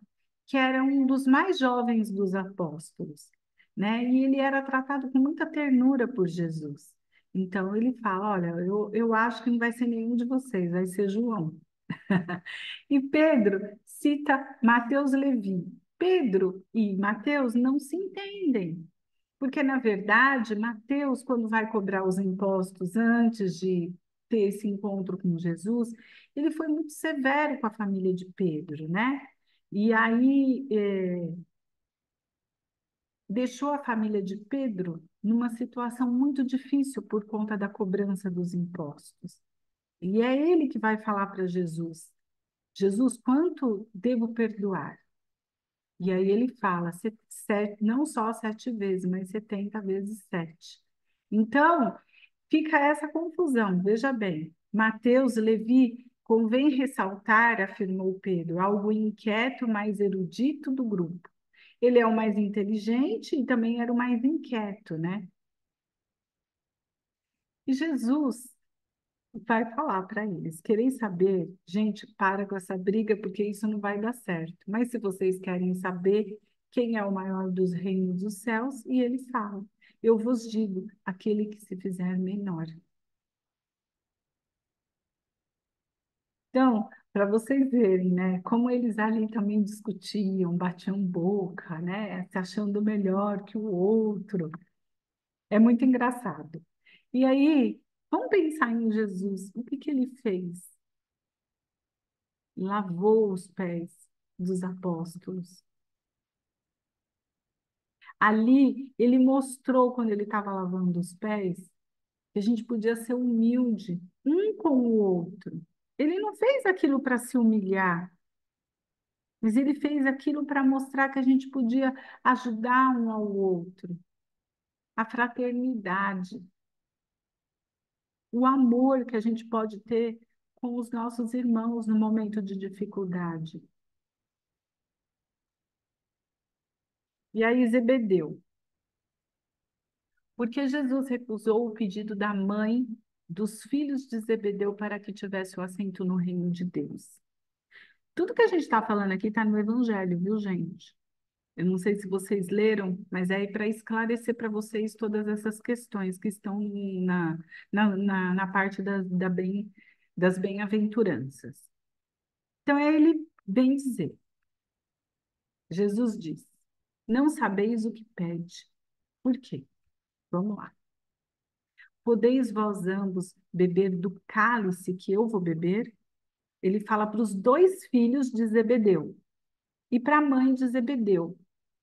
que era um dos mais jovens dos apóstolos, né? E ele era tratado com muita ternura por Jesus. Então ele fala: olha, eu acho que não vai ser nenhum de vocês, vai ser João. E Pedro cita Mateus Levi. Pedro e Mateus não se entendem, porque, na verdade, Mateus, quando vai cobrar os impostos antes de ter esse encontro com Jesus, ele foi muito severo com a família de Pedro, né? E aí deixou a família de Pedro numa situação muito difícil por conta da cobrança dos impostos. E é ele que vai falar para Jesus: Jesus, quanto devo perdoar? E aí ele fala, não só 7 vezes, mas 70 vezes 7. Então, fica essa confusão. Veja bem, Mateus, Levi, convém ressaltar, afirmou Pedro, algo inquieto, mais erudito do grupo. Ele é o mais inteligente e também era o mais inquieto, né? E Jesus vai falar para eles: querem saber? Gente, para com essa briga, porque isso não vai dar certo. Mas se vocês querem saber quem é o maior dos reinos dos céus, e ele fala: eu vos digo, aquele que se fizer menor. Então, para vocês verem, né, como eles ali também discutiam, batiam boca, né, se achando melhor que o outro. É muito engraçado. E aí, vamos pensar em Jesus. O que que ele fez? Lavou os pés dos apóstolos. Ali, ele mostrou, quando ele estava lavando os pés, que a gente podia ser humilde um com o outro. Ele não fez aquilo para se humilhar, mas ele fez aquilo para mostrar que a gente podia ajudar um ao outro. A fraternidade, o amor que a gente pode ter com os nossos irmãos no momento de dificuldade. E aí, Zebedeu, porque Jesus recusou o pedido da mãe dos filhos de Zebedeu para que tivesse o assento no reino de Deus. Tudo que a gente está falando aqui está no Evangelho, viu, gente? Eu não sei se vocês leram, mas é para esclarecer para vocês todas essas questões que estão na parte das bem-aventuranças. Então, ele vem dizer, Jesus diz, não sabeis o que pede. Por quê? Vamos lá. Podeis vós ambos beber do cálice que eu vou beber? Ele fala para os dois filhos de Zebedeu e para a mãe de Zebedeu,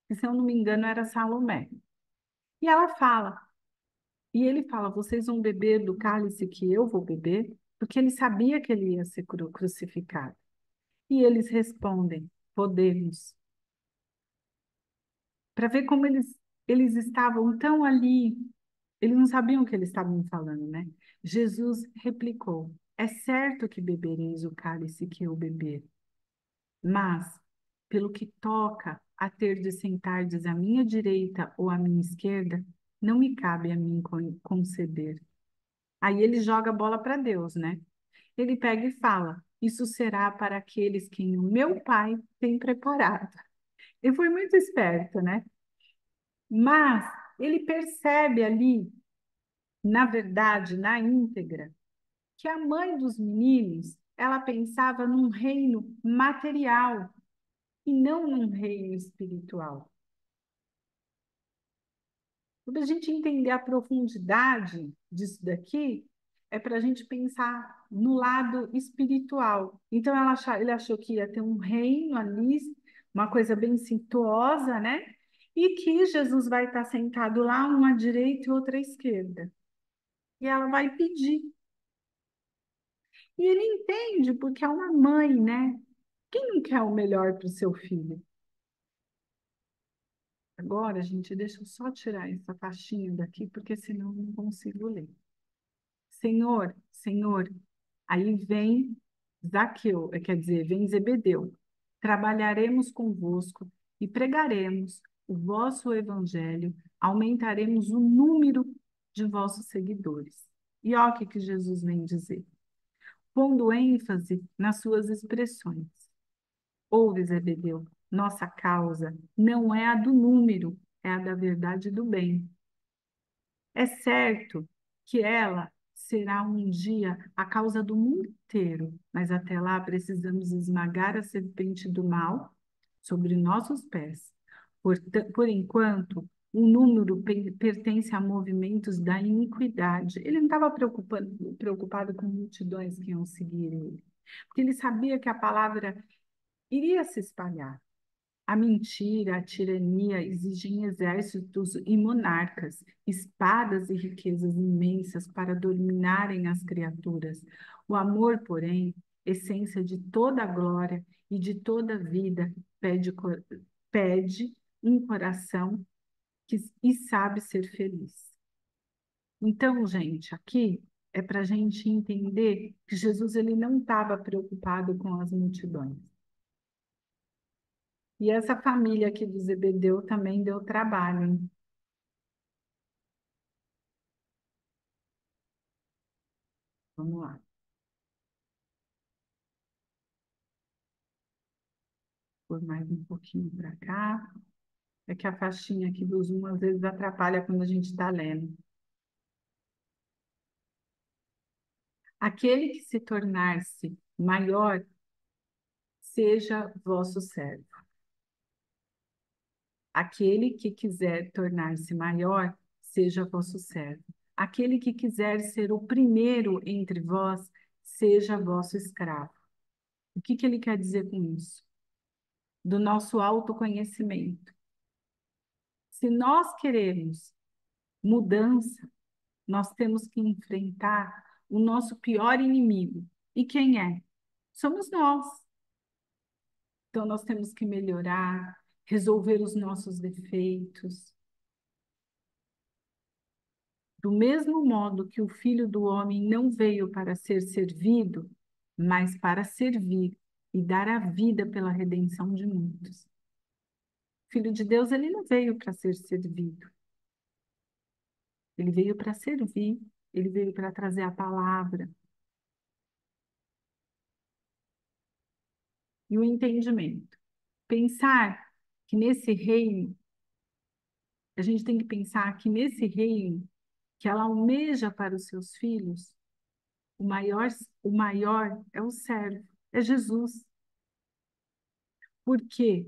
que, se eu não me engano, era Salomé. E ela fala, e ele fala, vocês vão beber do cálice que eu vou beber? Porque ele sabia que ele ia ser crucificado. E eles respondem, podemos. Para ver como eles estavam tão ali, eles não sabiam o que eles estavam falando, né? Jesus replicou, é certo que bebereis o cálice que eu beber, mas, pelo que toca a ter de sentardes à minha direita ou à minha esquerda, não me cabe a mim conceder. Aí ele joga a bola para Deus, né? Ele pega e fala: isso será para aqueles que o meu Pai tem preparado. Ele foi muito esperto, né? Mas ele percebe ali, na verdade, na íntegra, que a mãe dos meninos, ela pensava num reino material e não num reino espiritual. Para a gente entender a profundidade disso daqui, é para a gente pensar no lado espiritual. Então, ele achou que ia ter um reino ali, uma coisa bem suntuosa, né? E que Jesus vai estar sentado lá, uma à direita e outra à esquerda. E ela vai pedir. E ele entende, porque é uma mãe, né? Quem não quer o melhor para o seu filho? Agora, gente, deixa eu só tirar essa faixinha daqui, porque senão eu não consigo ler. Senhor, Senhor, aí vem Zaqueu, quer dizer, vem Zebedeu. Trabalharemos convosco e pregaremos o vosso evangelho, aumentaremos o número de vossos seguidores. E olha o que Jesus vem dizer, pondo ênfase nas suas expressões. Ouve, Zebedeu, nossa causa não é a do número, é a da verdade e do bem. É certo que ela será um dia a causa do mundo inteiro, mas até lá precisamos esmagar a serpente do mal sobre nossos pés. Por enquanto, o número pertence a movimentos da iniquidade. Ele não estava preocupado com multidões que iam seguir ele, porque ele sabia que a palavra iria se espalhar. A mentira, a tirania exigem exércitos e monarcas, espadas e riquezas imensas para dominarem as criaturas. O amor, porém, essência de toda a glória e de toda a vida, pede um coração e sabe ser feliz. Então, gente, aqui é para a gente entender que Jesus ele não estava preocupado com as multidões. E essa família aqui do Zebedeu também deu trabalho, hein? Vamos lá. Por mais um pouquinho para cá. É que a faixinha aqui do Zoom às vezes atrapalha quando a gente está lendo. Aquele que se tornar-se maior seja vosso servo. Aquele que quiser tornar-se maior, seja vosso servo. Aquele que quiser ser o primeiro entre vós, seja vosso escravo. O que ele quer dizer com isso? Do nosso autoconhecimento. Se nós queremos mudança, nós temos que enfrentar o nosso pior inimigo. E quem é? Somos nós. Então, nós temos que melhorar, resolver os nossos defeitos. Do mesmo modo que o Filho do Homem não veio para ser servido, mas para servir e dar a vida pela redenção de muitos. O Filho de Deus, ele não veio para ser servido. Ele veio para servir, ele veio para trazer a palavra e o entendimento. Pensar que nesse reino, a gente tem que pensar que nesse reino que ela almeja para os seus filhos, o maior é o servo, é Jesus. Por quê?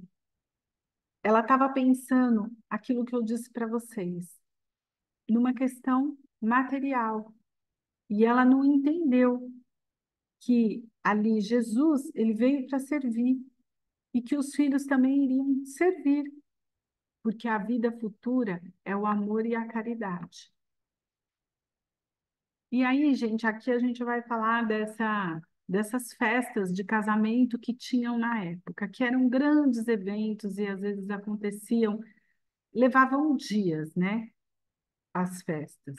Ela estava pensando aquilo que eu disse para vocês, numa questão material. E ela não entendeu que ali Jesus, ele veio para servir e que os filhos também iriam servir, porque a vida futura é o amor e a caridade. E aí, gente, aqui a gente vai falar dessas festas de casamento que tinham na época, que eram grandes eventos e às vezes aconteciam, levavam dias, né? As festas.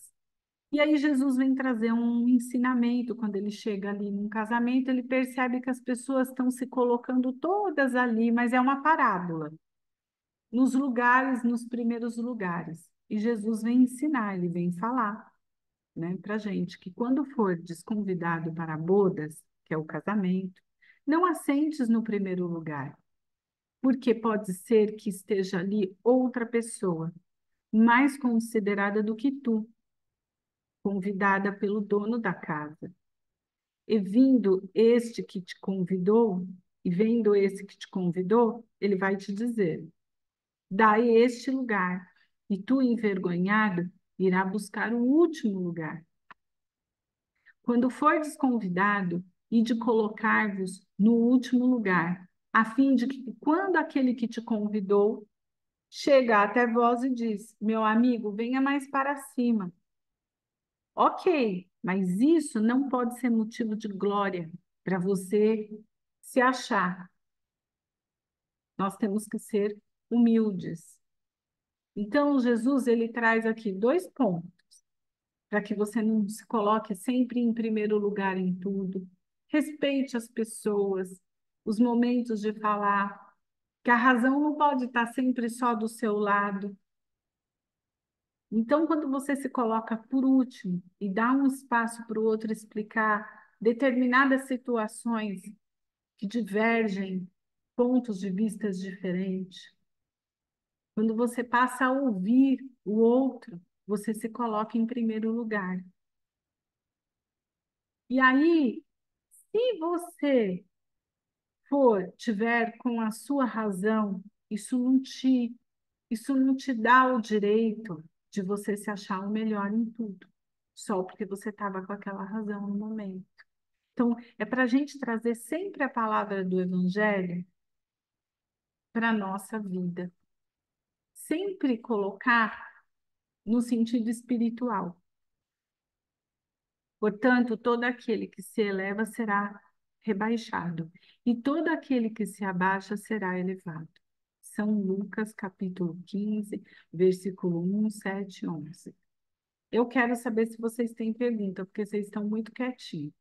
E aí Jesus vem trazer um ensinamento, quando ele chega ali num casamento, ele percebe que as pessoas estão se colocando todas ali, mas é uma parábola, nos lugares, nos primeiros lugares. E Jesus vem ensinar, ele vem falar, né, para gente que quando for desconvidado para bodas, que é o casamento, não assentes no primeiro lugar, porque pode ser que esteja ali outra pessoa, mais considerada do que tu, convidada pelo dono da casa. E vindo este que te convidou, e vendo esse que te convidou, ele vai te dizer: dai este lugar, e tu, envergonhado, irá buscar o último lugar. Quando for desconvidado, e de colocar-vos no último lugar, a fim de que, quando aquele que te convidou chega até vós e diz: meu amigo, venha mais para cima. Ok, mas isso não pode ser motivo de glória para você se achar. Nós temos que ser humildes. Então, Jesus, ele traz aqui 2 pontos, para que você não se coloque sempre em primeiro lugar em tudo. Respeite as pessoas, os momentos de falar, que a razão não pode estar sempre só do seu lado. Então, quando você se coloca por último e dá um espaço para o outro explicar determinadas situações que divergem, pontos de vistas diferentes, quando você passa a ouvir o outro, você se coloca em primeiro lugar. E aí, se você tiver com a sua razão, isso não te dá o direito de você se achar o melhor em tudo, só porque você estava com aquela razão no momento. Então, é para a gente trazer sempre a palavra do Evangelho para a nossa vida. Sempre colocar no sentido espiritual. Portanto, todo aquele que se eleva será rebaixado, e todo aquele que se abaixa será elevado. São Lucas, capítulo 15, versículo 1, 7 e 11. Eu quero saber se vocês têm pergunta, porque vocês estão muito quietinhos.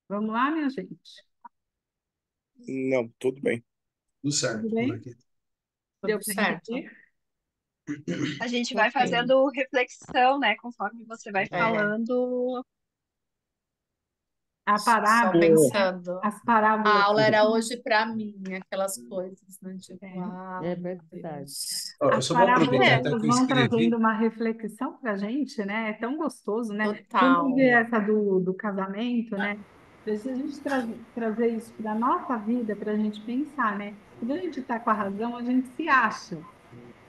Vamos lá, minha gente? Não, tudo bem. Tudo Tudo certo por bem? aqui. Deu Tudo para certo. entender? A gente vai Ok. fazendo reflexão, né? Conforme você vai É. falando, A Só parábola, né? pensando. As A parábolas. aula era hoje para mim, aquelas coisas, né? Tipo, É meu verdade. Deus. Ó, eu As só vou aproveitar É, até parábolas que eu vão trazendo escrevi. uma reflexão para a gente, né? É tão gostoso, né? Quando total. vê essa do casamento, né? Se a gente trazer isso para a nossa vida, para a gente pensar, né? Quando a gente está com a razão, a gente se acha.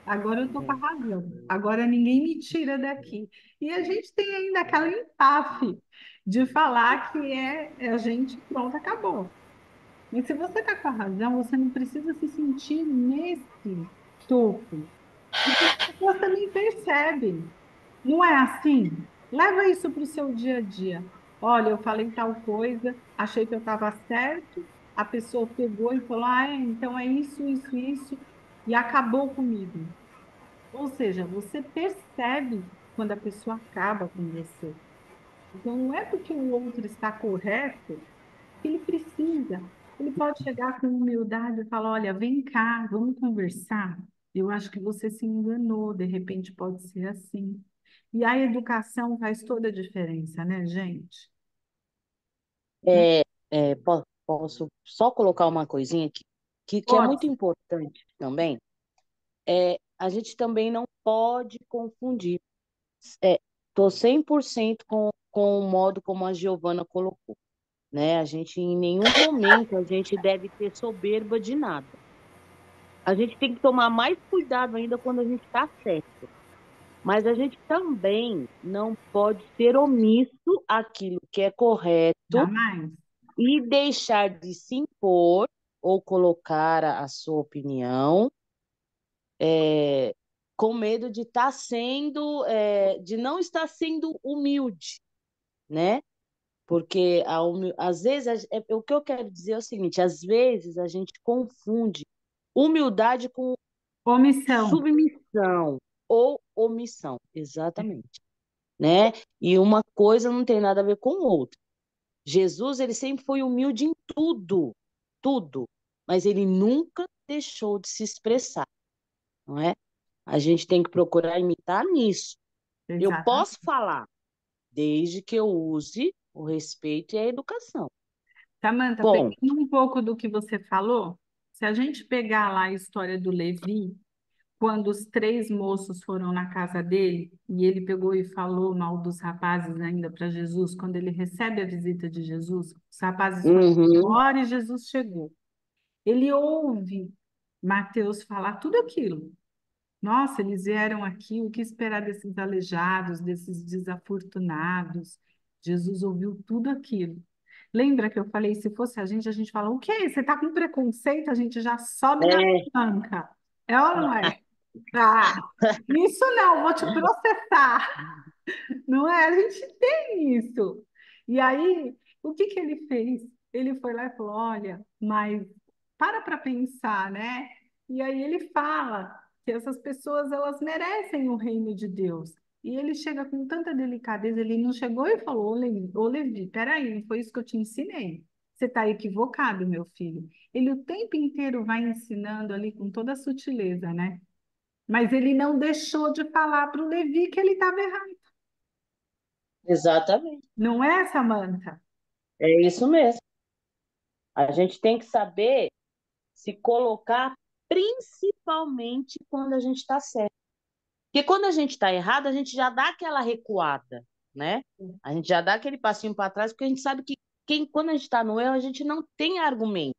Agora eu estou com a razão. Agora ninguém me tira daqui. E a gente tem ainda aquela empáfia de falar que é a gente, pronto, acabou. Mas se você está com a razão, você não precisa se sentir nesse topo. Porque as pessoas também percebem. Não é assim? Leva isso para o seu dia a dia. Olha, eu falei tal coisa, achei que eu estava certo, a pessoa pegou e falou: ah, então é isso, isso, isso, e acabou comigo. Ou seja, você percebe quando a pessoa acaba com você. Então, não é porque o outro está correto que ele precisa. Ele pode chegar com humildade e falar: olha, vem cá, vamos conversar. Eu acho que você se enganou, de repente pode ser assim. E a educação faz toda a diferença, né, gente? Posso só colocar uma coisinha aqui, que é muito Pode. importante também. A gente também não pode confundir. Estou 100% com o modo como a Giovana colocou, né? A gente, em nenhum momento, a gente deve ter soberba de nada. A gente tem que tomar mais cuidado ainda quando a gente está certo. Mas a gente também não pode ser omisso àquilo que é correto Jamais. e deixar de se impor ou colocar a sua opinião, com medo de estar sendo, de não estar sendo humilde, né? Porque às vezes, o que eu quero dizer é o seguinte, às vezes a gente confunde humildade com Omissão. submissão ou omissão, exatamente, né? E uma coisa não tem nada a ver com outra. Jesus, ele sempre foi humilde em tudo, tudo, mas ele nunca deixou de se expressar, não é? A gente tem que procurar imitar nisso. Eu posso Exatamente. falar, desde que eu use o respeito e a educação. Samanta, Bom, pegando um pouco do que você falou, se a gente pegar lá a história do Levi, quando os três moços foram na casa dele e ele pegou e falou mal dos rapazes ainda para Jesus, quando ele recebe a visita de Jesus, os rapazes foram uhum, embora e Jesus chegou. Ele ouve Mateus falar tudo aquilo. Nossa, eles vieram aqui, o que esperar desses aleijados, desses desafortunados? Jesus ouviu tudo aquilo. Lembra que eu falei, se fosse a gente fala, o quê? Você está com preconceito? A gente já sobe na é, banca. É ou não é? Ah, isso não, vou te processar. Não é? A gente tem isso. E aí, o que que ele fez? Ele foi lá e falou: olha, mas para pensar, né? E aí ele fala que essas pessoas elas merecem o reino de Deus. E ele chega com tanta delicadeza, ele não chegou e falou: ô Levi, peraí, não foi isso que eu te ensinei. Você está equivocado, meu filho. Ele o tempo inteiro vai ensinando ali com toda a sutileza, né? Mas ele não deixou de falar para o Levi que ele estava errado. exatamente. Não é, Samanta? É isso mesmo. A gente tem que saber se colocar principalmente quando a gente está certo. Porque quando a gente está errado, a gente já dá aquela recuada, né? A gente já dá aquele passinho para trás, porque a gente sabe que quando a gente está no erro, a gente não tem argumento.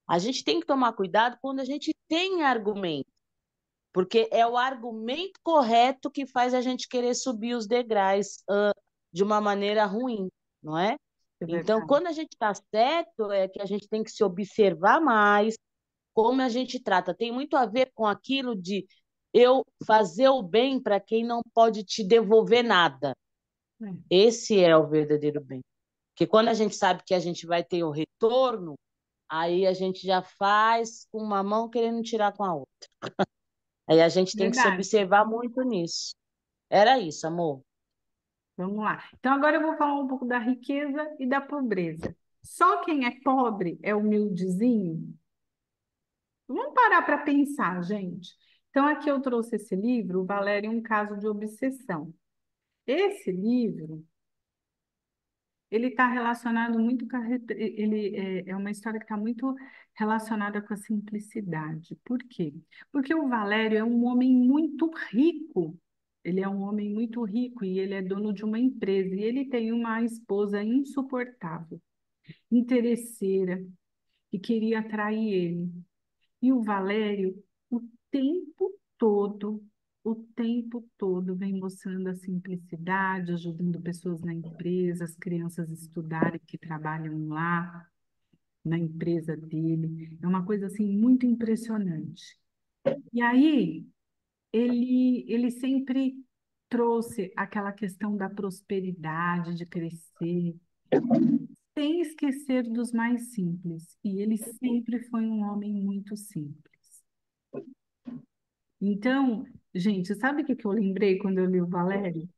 A gente tem que tomar cuidado quando a gente tem argumento, porque é o argumento correto que faz a gente querer subir os degraus, de uma maneira ruim, não é? É Então, verdade. quando a gente está certo, é que a gente tem que se observar mais, como a gente trata. Tem muito a ver com aquilo de eu fazer o bem para quem não pode te devolver nada. É, Esse é o verdadeiro bem. Porque quando a gente sabe que a gente vai ter o retorno, aí a gente já faz com uma mão querendo tirar com a outra. Aí a gente tem que se verdade. observar muito nisso. Era isso, amor. Vamos lá. Então, agora eu vou falar um pouco da riqueza e da pobreza. Só quem é pobre é humildezinho? Vamos parar para pensar, gente. Então, aqui eu trouxe esse livro, o Valério, um caso de obsessão. Esse livro, ele está relacionado muito com ele é uma história que está muito relacionada com a simplicidade. Por quê? Porque o Valério é um homem muito rico. Ele é um homem muito rico e ele é dono de uma empresa e ele tem uma esposa insuportável, interesseira, que queria atrair ele. E o Valério, o tempo todo, o tempo todo, vem mostrando a simplicidade, ajudando pessoas na empresa, as crianças estudarem que trabalham lá, na empresa dele. É uma coisa assim muito impressionante. E aí, ele sempre trouxe aquela questão da prosperidade, de crescer, sem esquecer dos mais simples. E ele sempre foi um homem muito simples. Então, gente, sabe o que que eu lembrei quando eu li o Valério?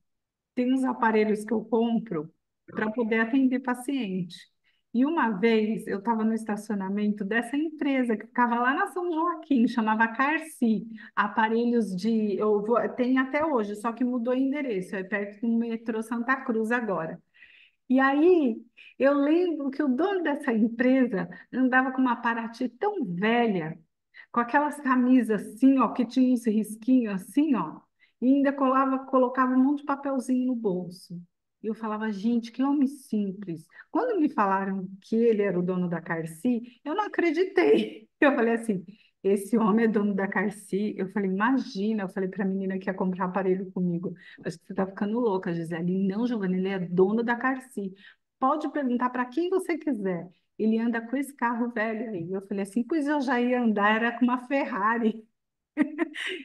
Tem uns aparelhos que eu compro para poder atender paciente. E uma vez eu estava no estacionamento dessa empresa que ficava lá na São Joaquim, chamava Carci, aparelhos de, tem até hoje, só que mudou o endereço, é perto do metrô Santa Cruz agora. E aí eu lembro que o dono dessa empresa andava com uma Paraty tão velha, com aquelas camisas assim, ó, que tinha esse risquinho assim, ó, e ainda colocava um monte de papelzinho no bolso. E eu falava, gente, que homem simples. Quando me falaram que ele era o dono da Carci, eu não acreditei. Eu falei assim, esse homem é dono da Carci. Eu falei, imagina. Eu falei para a menina que ia comprar aparelho comigo. Acho que você está ficando louca, Gisele. Não, Giovana, ele é dono da Carci. Pode perguntar para quem você quiser. Ele anda com esse carro velho aí. Eu falei assim, pois eu já ia andar, era com uma Ferrari.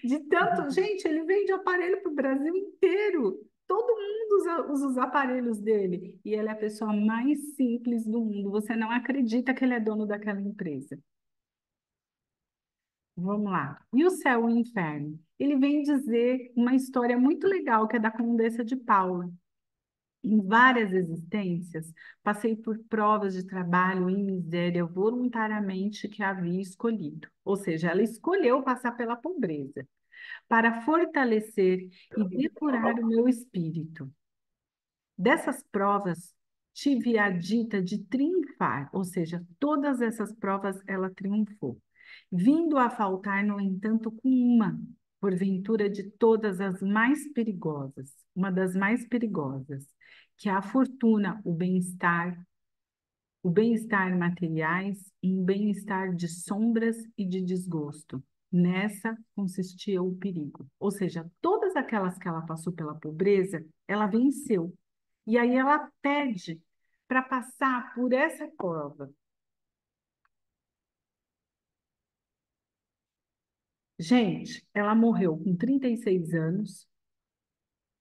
De tanto, gente, ele vende aparelho para o Brasil inteiro. Todo mundo usa os aparelhos dele. E ele é a pessoa mais simples do mundo. Você não acredita que ele é dono daquela empresa. Vamos lá. E o céu e o inferno? Ele vem dizer uma história muito legal que é da Condessa de Paula. Em várias existências, passei por provas de trabalho em miséria voluntariamente que havia escolhido. Ou seja, ela escolheu passar pela pobreza para fortalecer e depurar o meu espírito. Dessas provas, tive a dita de triunfar, ou seja, todas essas provas ela triunfou, vindo a faltar, no entanto, com uma, porventura de todas as mais perigosas, uma das mais perigosas, que é a fortuna, o bem-estar materiais e um bem-estar de sombras e de desgosto. Nessa consistia o perigo. Ou seja, todas aquelas que ela passou pela pobreza, ela venceu. E aí ela pede para passar por essa prova. Gente, ela morreu com 36 anos.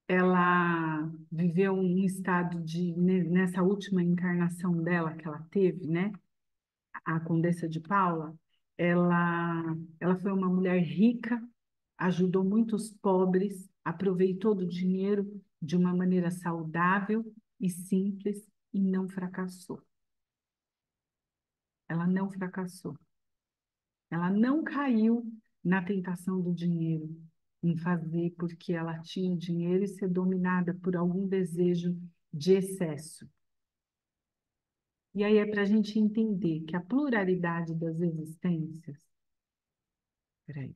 Ela viveu um estado de, nessa última encarnação dela que ela teve, né? A Condessa de Paula, ela foi uma mulher rica, ajudou muitos pobres, aproveitou do dinheiro de uma maneira saudável e simples e não fracassou. Ela não fracassou. Ela não caiu na tentação do dinheiro, em fazer porque ela tinha dinheiro e ser dominada por algum desejo de excesso. E aí é para a gente entender que a pluralidade das existências. Peraí.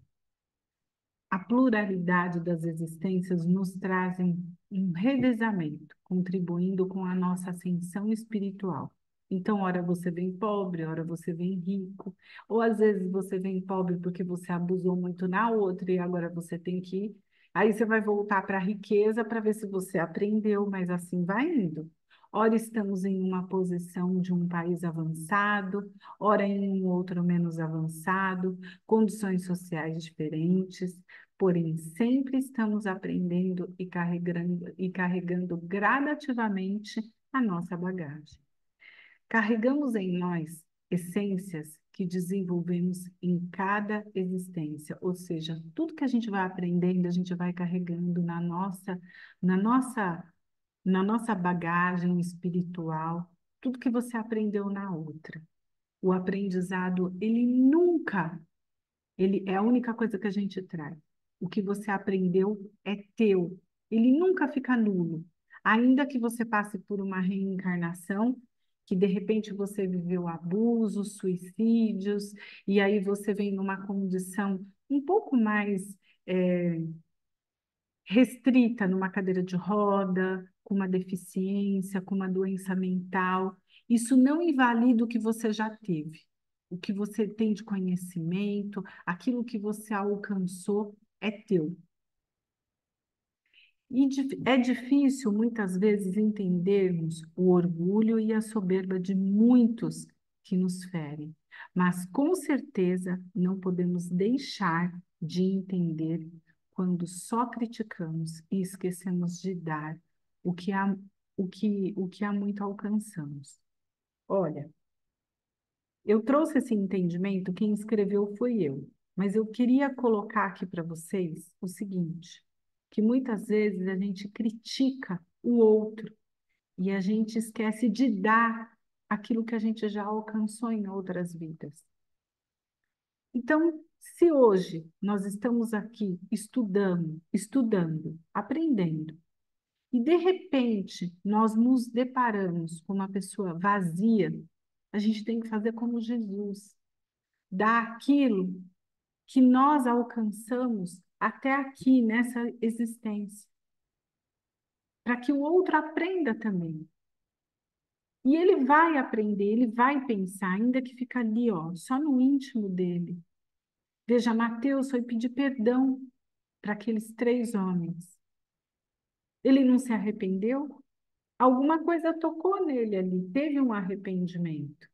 A pluralidade das existências nos trazem um revezamento, contribuindo com a nossa ascensão espiritual. Então, ora você vem pobre, ora você vem rico, ou às vezes você vem pobre porque você abusou muito na outra e agora você tem que ir. Aí você vai voltar para a riqueza para ver se você aprendeu, mas assim vai indo. Ora estamos em uma posição de um país avançado, ora em um outro menos avançado, condições sociais diferentes, porém sempre estamos aprendendo e carregando gradativamente a nossa bagagem. Carregamos em nós essências que desenvolvemos em cada existência, ou seja, tudo que a gente vai aprendendo, a gente vai carregando na nossa, na nossa bagagem espiritual, tudo que você aprendeu na outra. O aprendizado, ele é a única coisa que a gente traz. O que você aprendeu é teu. Ele nunca fica nulo. Ainda que você passe por uma reencarnação, que de repente você viveu abusos, suicídios, e aí você vem numa condição um pouco mais restrita, numa cadeira de roda, com uma deficiência, com uma doença mental. Isso não invalida o que você já teve, o que você tem de conhecimento, aquilo que você alcançou é teu. E é difícil, muitas vezes, entendermos o orgulho e a soberba de muitos que nos ferem, mas com certeza não podemos deixar de entender quando só criticamos e esquecemos de dar o que há muito alcançamos. Olha, eu trouxe esse entendimento, quem escreveu foi eu, mas eu queria colocar aqui para vocês o seguinte, que muitas vezes a gente critica o outro e a gente esquece de dar aquilo que a gente já alcançou em outras vidas. Então, se hoje nós estamos aqui estudando, aprendendo, e de repente nós nos deparamos com uma pessoa vazia, a gente tem que fazer como Jesus, dar aquilo que nós alcançamos até aqui nessa existência, para que o outro aprenda também. E ele vai aprender, ele vai pensar, ainda que fica ali, ó, só no íntimo dele. Veja, Mateus foi pedir perdão para aqueles 3 homens. Ele não se arrependeu? Alguma coisa tocou nele ali, teve um arrependimento.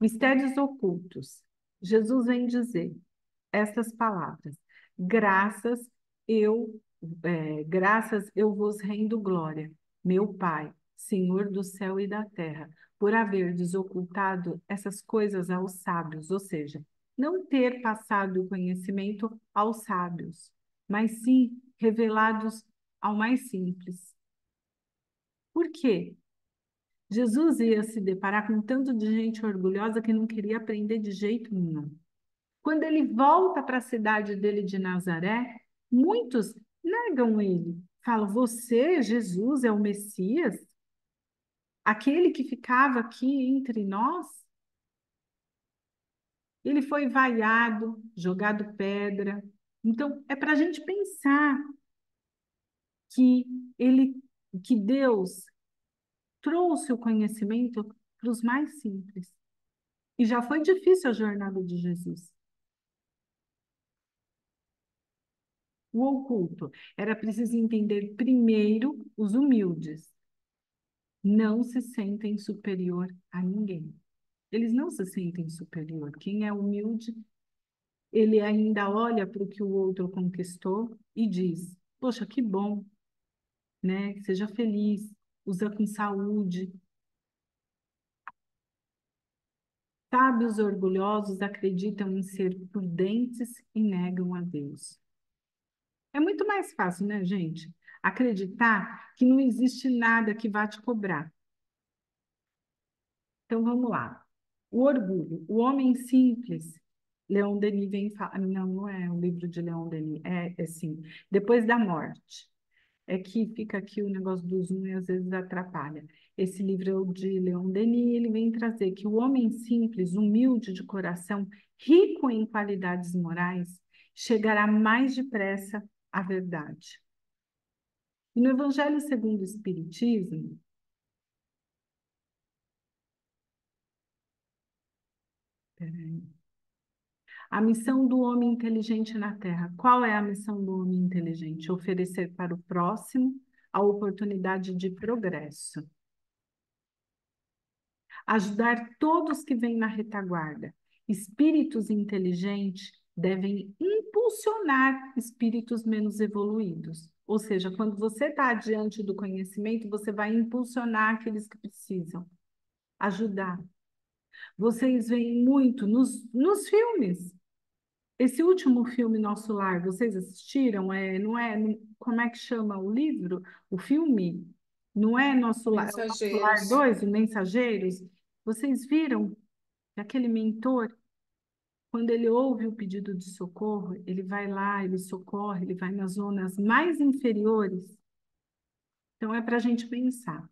Mistérios ocultos. Jesus vem dizer essas palavras: graças graças eu vos rendo glória, meu Pai, Senhor do céu e da terra, por haver desocultado essas coisas aos sábios, ou seja, não ter passado o conhecimento aos sábios, mas sim revelados ao mais simples. Por quê? Jesus ia se deparar com tanto de gente orgulhosa que não queria aprender de jeito nenhum. Quando ele volta para a cidade dele de Nazaré, muitos negam ele. Falam, você, Jesus, é o Messias? Aquele que ficava aqui entre nós? Ele foi vaiado, jogado pedra. Então, é para a gente pensar que que Deus trouxe o conhecimento para os mais simples. E já foi difícil a jornada de Jesus. O oculto. Era preciso entender primeiro os humildes. Não se sentem superior a ninguém. Eles não se sentem superior. Quem é humilde, ele ainda olha para o que o outro conquistou e diz: poxa, que bom, né? Seja feliz, usa com saúde. Sábios orgulhosos acreditam em ser prudentes e negam a Deus. É muito mais fácil, né, gente? Acreditar que não existe nada que vá te cobrar. Então vamos lá. O orgulho. O homem simples. Leon Denis vem falar. Não, não é o livro de Leon Denis. É assim. Depois da morte. É que fica aqui o negócio do zoom e às vezes atrapalha. Esse livro é o de Leon Denis. Ele vem trazer que o homem simples, humilde de coração, rico em qualidades morais, chegará mais depressa à verdade. E no Evangelho segundo o Espiritismo, peraí, a missão do homem inteligente na Terra. Qual é a missão do homem inteligente? Oferecer para o próximo a oportunidade de progresso. Ajudar todos que vêm na retaguarda. Espíritos inteligentes devem impulsionar espíritos menos evoluídos. Ou seja, quando você está diante do conhecimento, você vai impulsionar aqueles que precisam. Ajudar. Vocês veem muito nos filmes. Esse último filme, Nosso Lar, vocês assistiram? Não é, como é que chama o livro? O filme? Não é Nosso Lar Mensageiros. 2, o Mensageiros? Vocês viram aquele mentor? quando ele ouve o pedido de socorro, ele vai lá, ele socorre, ele vai nas zonas mais inferiores. Então, é para a gente pensar.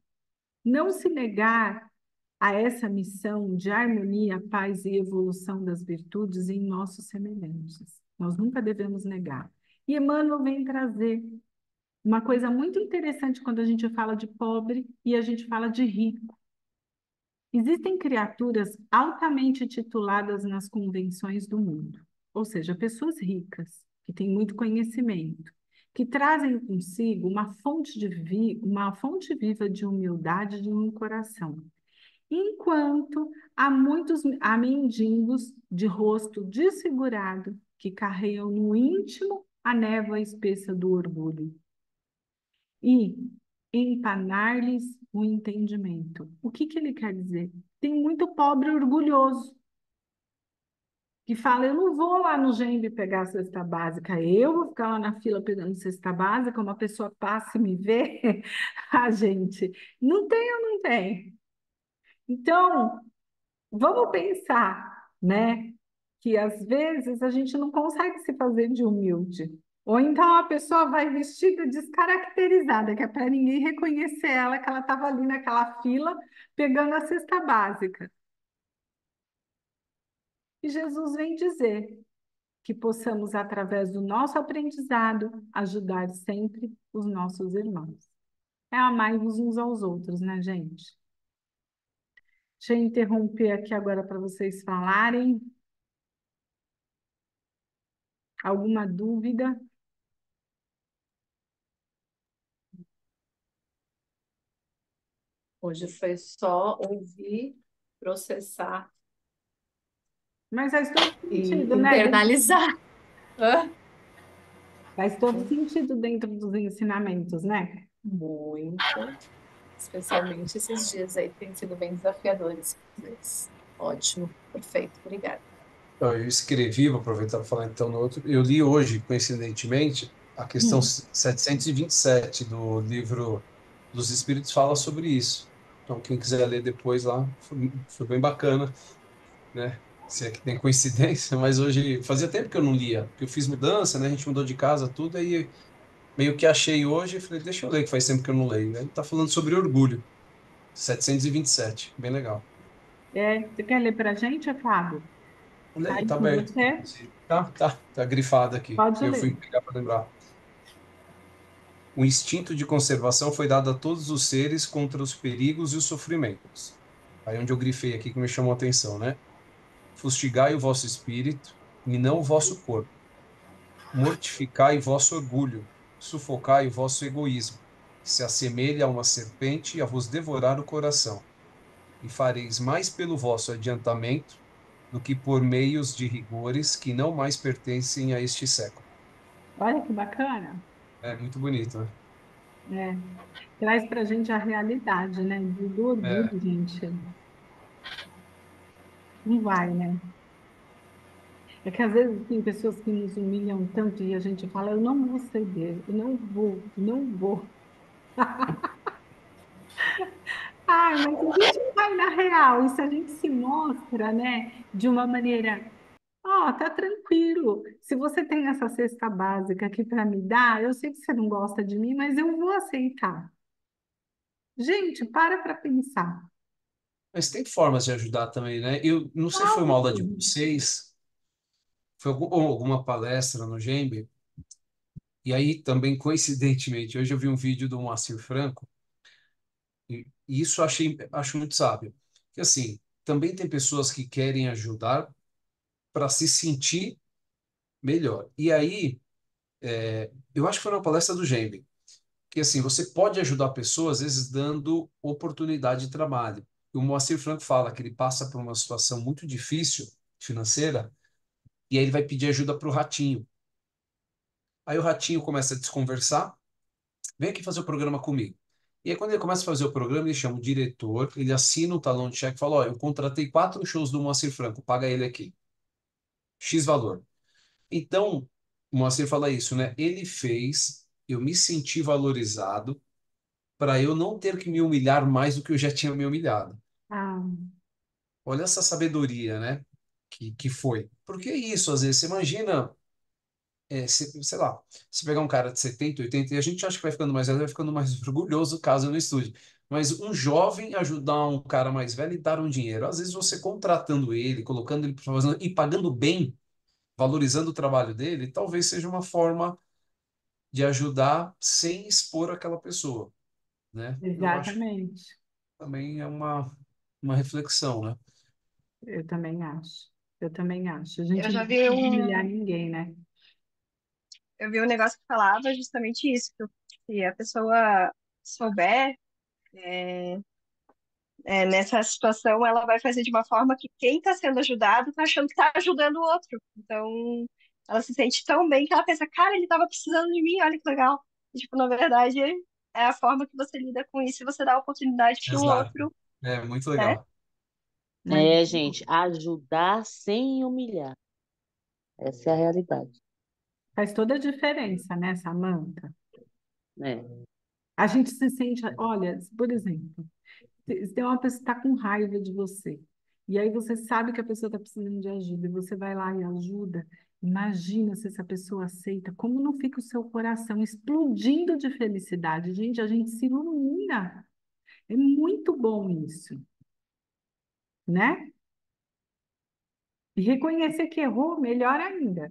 Não se negar a essa missão de harmonia, paz e evolução das virtudes em nossos semelhantes. Nós nunca devemos negar. E Emmanuel vem trazer uma coisa muito interessante quando a gente fala de pobre e a gente fala de rico. Existem criaturas altamente tituladas nas convenções do mundo, ou seja, pessoas ricas, que têm muito conhecimento, que trazem consigo uma fonte viva de humildade de um coração. Enquanto há mendigos de rosto desfigurado que carregam no íntimo a névoa espessa do orgulho e empanar-lhes o entendimento. O que que ele quer dizer? Tem muito pobre orgulhoso que fala: eu não vou lá no Gembe pegar a cesta básica, eu vou ficar lá na fila pegando cesta básica, uma pessoa passa e me vê. A gente não tem ou não tem? Então, vamos pensar, né? Que às vezes a gente não consegue se fazer de humilde. Ou então a pessoa vai vestida descaracterizada, que é para ninguém reconhecer ela, que ela estava ali naquela fila pegando a cesta básica. E Jesus vem dizer que possamos, através do nosso aprendizado, ajudar sempre os nossos irmãos. É amar-vos uns aos outros, né, gente? Deixa eu interromper aqui agora para vocês falarem. Alguma dúvida? Hoje foi só ouvir, processar Mas faz todo e sentido, né? internalizar. Hã? Faz todo sentido dentro dos ensinamentos, né? Muito. Especialmente esses dias aí têm sido bem desafiadores. Mas ótimo, perfeito, obrigada. Então, eu escrevi, vou aproveitar para falar então no outro. Eu li hoje, coincidentemente, a questão Hum. 727 do livro dos Espíritos fala sobre isso. Então, quem quiser ler depois lá, foi bem bacana, né? Se é que tem coincidência, mas hoje fazia tempo que eu não lia, porque eu fiz mudança, né? A gente mudou de casa, tudo, aí meio que achei hoje e falei, deixa eu ler, que faz tempo que eu não leio. Ele tá falando sobre orgulho, 727, bem legal. Você quer ler para a gente, Fábio? Tá Leio, aí tá com aberto. você? Tá grifado aqui. Pode Eu fui ler. pegar para lembrar. O instinto de conservação foi dado a todos os seres contra os perigos e os sofrimentos. Aí onde eu grifei aqui que me chamou a atenção, né? Fustigai o vosso espírito e não o vosso corpo. Mortificai o vosso orgulho, sufocai o vosso egoísmo, que se assemelha a uma serpente a vos devorar o coração. E fareis mais pelo vosso adiantamento do que por meios de rigores que não mais pertencem a este século. Olha que bacana. É muito bonito, né? É, traz para a gente a realidade, né? Do orgulho, É, gente. Não vai, né? É que às vezes tem pessoas que nos humilham tanto e a gente fala: eu não vou ceder, eu não vou, não vou. Ai, mas a gente vai na real, e se a gente se mostra, né, de uma maneira: ó, tá tranquilo. Se você tem essa cesta básica aqui para me dar, eu sei que você não gosta de mim, mas eu vou aceitar. Gente, para pensar. mas tem formas de ajudar também, né? Eu não sei se foi uma aula de Óbvio. vocês, foi ou alguma palestra no Gembe, e aí também, coincidentemente, hoje eu vi um vídeo do Moacir Franco, e isso eu acho muito sábio. Que assim, também tem pessoas que querem ajudar para se sentir melhor. E aí, eu acho que foi na palestra do Gembe, que assim, você pode ajudar a pessoa, às vezes, dando oportunidade de trabalho. E o Moacir Franco fala que ele passa por uma situação muito difícil financeira, e aí ele vai pedir ajuda para o ratinho. Aí o ratinho começa a desconversar, vem aqui fazer o programa comigo. E aí, quando ele começa a fazer o programa, ele chama o diretor, ele assina o talão de cheque e fala: Ó, eu contratei 4 shows do Moacir Franco, paga ele aqui. X valor. Então, o Moacir fala isso, né? Ele fez eu me sentir valorizado para eu não ter que me humilhar mais do que eu já tinha me humilhado. Ah, Olha essa sabedoria, né? que foi. Porque é isso, às vezes, você imagina, sei lá, se pegar um cara de 70, 80, e a gente acha que vai ficando mais velho, vai ficando mais orgulhoso caso não estude. Mas um jovem ajudar um cara mais velho e dar um dinheiro. Às vezes você contratando ele, colocando ele para fazer e pagando bem, valorizando o trabalho dele, talvez seja uma forma de ajudar sem expor aquela pessoa, né? Eu acho que Exatamente. também é uma reflexão, né? Eu também acho. Eu também acho. A Eu gente já não vi pode humilhar um, ninguém, né? eu vi um negócio que falava justamente isso, que se a pessoa souber, é, nessa situação, ela vai fazer de uma forma que quem está sendo ajudado está achando que está ajudando o outro. Então, ela se sente tão bem que ela pensa, cara, ele estava precisando de mim, olha que legal. E, tipo, na verdade, é a forma que você lida com isso e você dá oportunidade para o Exato. outro, É muito né? legal. Muito É, bom. gente, ajudar sem humilhar. Essa é a realidade, Faz toda a diferença, né, Samantha? né? A gente se sente, olha, por exemplo, se tem uma pessoa que está com raiva de você, e aí você sabe que a pessoa está precisando de ajuda, e você vai lá e ajuda, imagina se essa pessoa aceita, como não fica o seu coração explodindo de felicidade. Gente, a gente se ilumina. É muito bom isso, né? E reconhecer que errou, melhor ainda.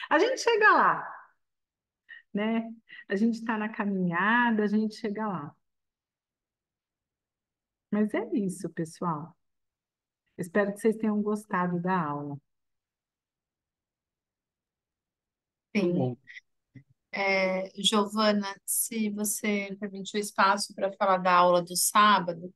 A gente chega lá, né? A gente está na caminhada, a gente chega lá. Mas é isso, pessoal. Espero que vocês tenham gostado da aula. Muito Sim. bom. Giovana, se você permitir o espaço para falar da aula do sábado,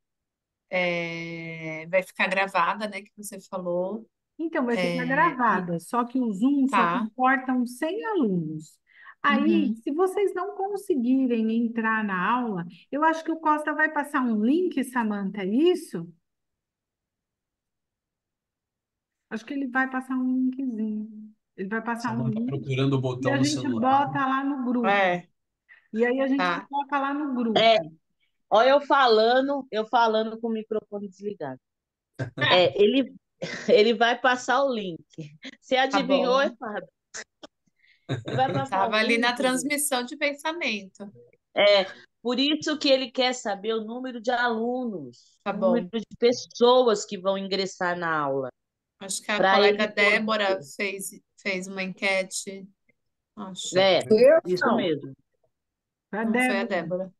vai ficar gravada, né, que você falou. Então, vai ficar E gravada, só que o Zoom só tá. comportam 100 alunos. Aí, Uhum. se vocês não conseguirem entrar na aula, eu acho que o Costa vai passar um link, Samantha, é isso? Acho que ele vai passar um linkzinho. Ele vai passar um Samanta tá link procurando o e botão a no gente celular. bota lá no grupo. É, E aí a gente tá. coloca lá no É, grupo. olha eu falando com o microfone desligado. Ele, ele vai passar o link. Você Tá adivinhou, bom. é Fábio? Ele vai Eu passar tava o ali na link. transmissão de pensamento. É, por isso que ele quer saber o número de alunos, Tá o número bom. de pessoas que vão ingressar na aula, Acho que a para colega ele poder. Débora fez uma enquete. Acho. É, Eu isso não. mesmo. Para a Não foi a Débora. Débora.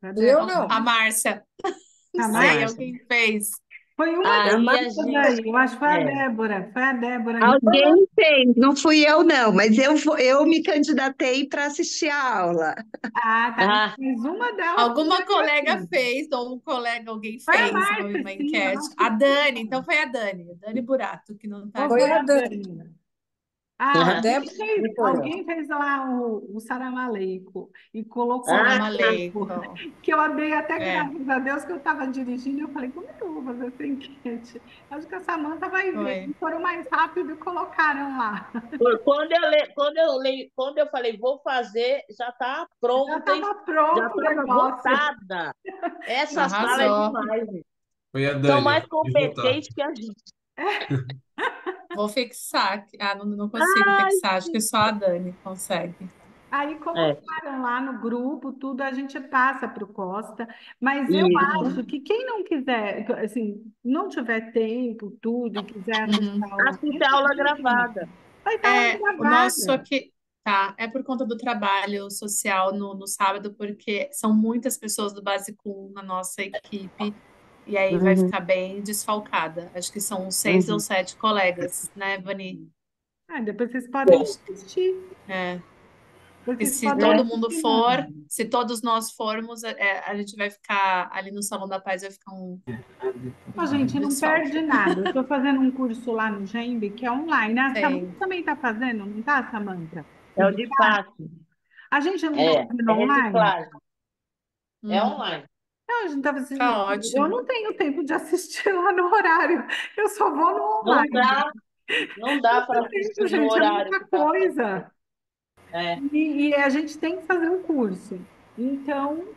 Para a Eu Débora. não. A Márcia. Não A A sei, Márcia. Márcia. alguém fez. Foi uma A Aí a dessas gente. aí. Eu acho que foi a É. Débora. Foi a Débora. Alguém fez, não fui eu, não, mas eu me candidatei para assistir a aula. Ah, tá. Ah, Mas uma delas Alguma foi colega assim. fez, ou um colega, alguém Foi a fez Márcia, uma sim. Eu enquete. acho que A foi. Dani, então foi a Dani Burato, que não está Ou Foi foi a aqui. a Dani. Dani? Ah, A Débora não foi eu. alguém fez lá o Saramaleico e colocou lá ah, Sarah no grupo, Maleico. que eu dei até É, graças a Deus que eu estava dirigindo. Eu falei, como é que eu vou fazer essa enquete? Acho que a Samanta vai ver. foi. E foram mais rápido e colocaram lá. quando eu falei vou fazer, já está Já pronta, estava já pronto o estava negócio. votada. Essa sala é Arrasou. demais, gente. Foi a São Dani, mais de votar. competentes que a gente. Vou fixar. Ah, não consigo Ai, fixar. Acho que só a Dani consegue. Aí é, colocaram lá no grupo, tudo a gente passa para o Costa, mas eu isso. acho que quem não quiser, assim, não tiver tempo, tudo, e quiser assistir Uhum. a aula, Assiste a aula gravada. vai estar lá O nosso gravada. aqui, tá, é por conta do trabalho social no sábado, porque são muitas pessoas do Básico 1 na nossa equipe, e aí vai Uhum, ficar bem desfalcada. Acho que são 6 ou uhum. 7 colegas, né, Vani? Ah, depois vocês podem assistir, É. depois E vocês se podem É, todo mundo assistir na for, se todos nós formos, a gente vai ficar ali no Salão da Paz, vai ficar Ó, gente, um não desfalque. perde nada. Eu estou fazendo um curso lá no Gembe, que é online. A Samanta Sim. também está fazendo, não está, Samanta? é o de fato. A gente não está É, fazendo é online? reciclagem. É Uhum. online. Não, a gente tá Tá fazendo. Eu ótimo. não tenho tempo de assistir lá no horário. Eu só vou no Não online. dá, não dá Não para tem tempo, assistir no gente. É horário que muita está acontecendo. coisa. É, E a gente tem que fazer o curso. Então,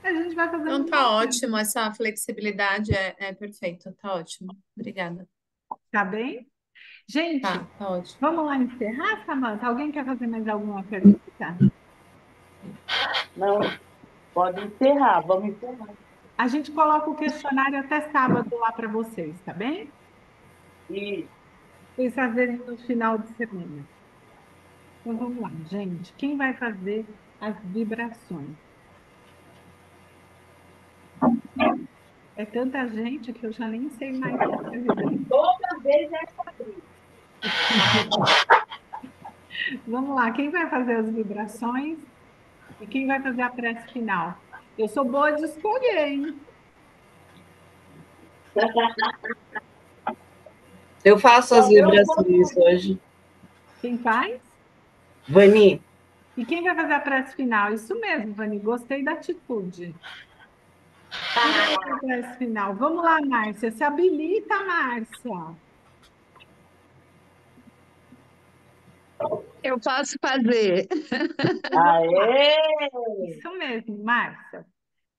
A gente vai fazendo Então tá montando. ótimo, essa flexibilidade é perfeito, tá ótimo. Obrigada. Tá bem? Gente, Tá ótimo. vamos lá encerrar, Samanta? Alguém quer fazer mais alguma pergunta? Não, pode encerrar, vamos encerrar. A gente coloca o questionário até sábado lá para vocês, tá bem? E Vocês fazerem no final de semana. Então vamos lá, gente. Quem vai fazer as vibrações? É tanta gente que eu já nem sei mais quem vai vibrar. toda vez é essa. Vamos lá, quem vai fazer as vibrações e quem vai fazer a prece final? Eu sou boa de escolher, hein? Eu faço as Só eu vou. vibrações hoje. Quem faz? Vani, E quem vai fazer a prece final? Isso mesmo, Vani, gostei da atitude. Quem vai fazer a prece final? Vamos lá, Márcia. Se habilita, Márcia. Eu posso fazer. Então, vamos lá. Aê! Isso mesmo, Márcia.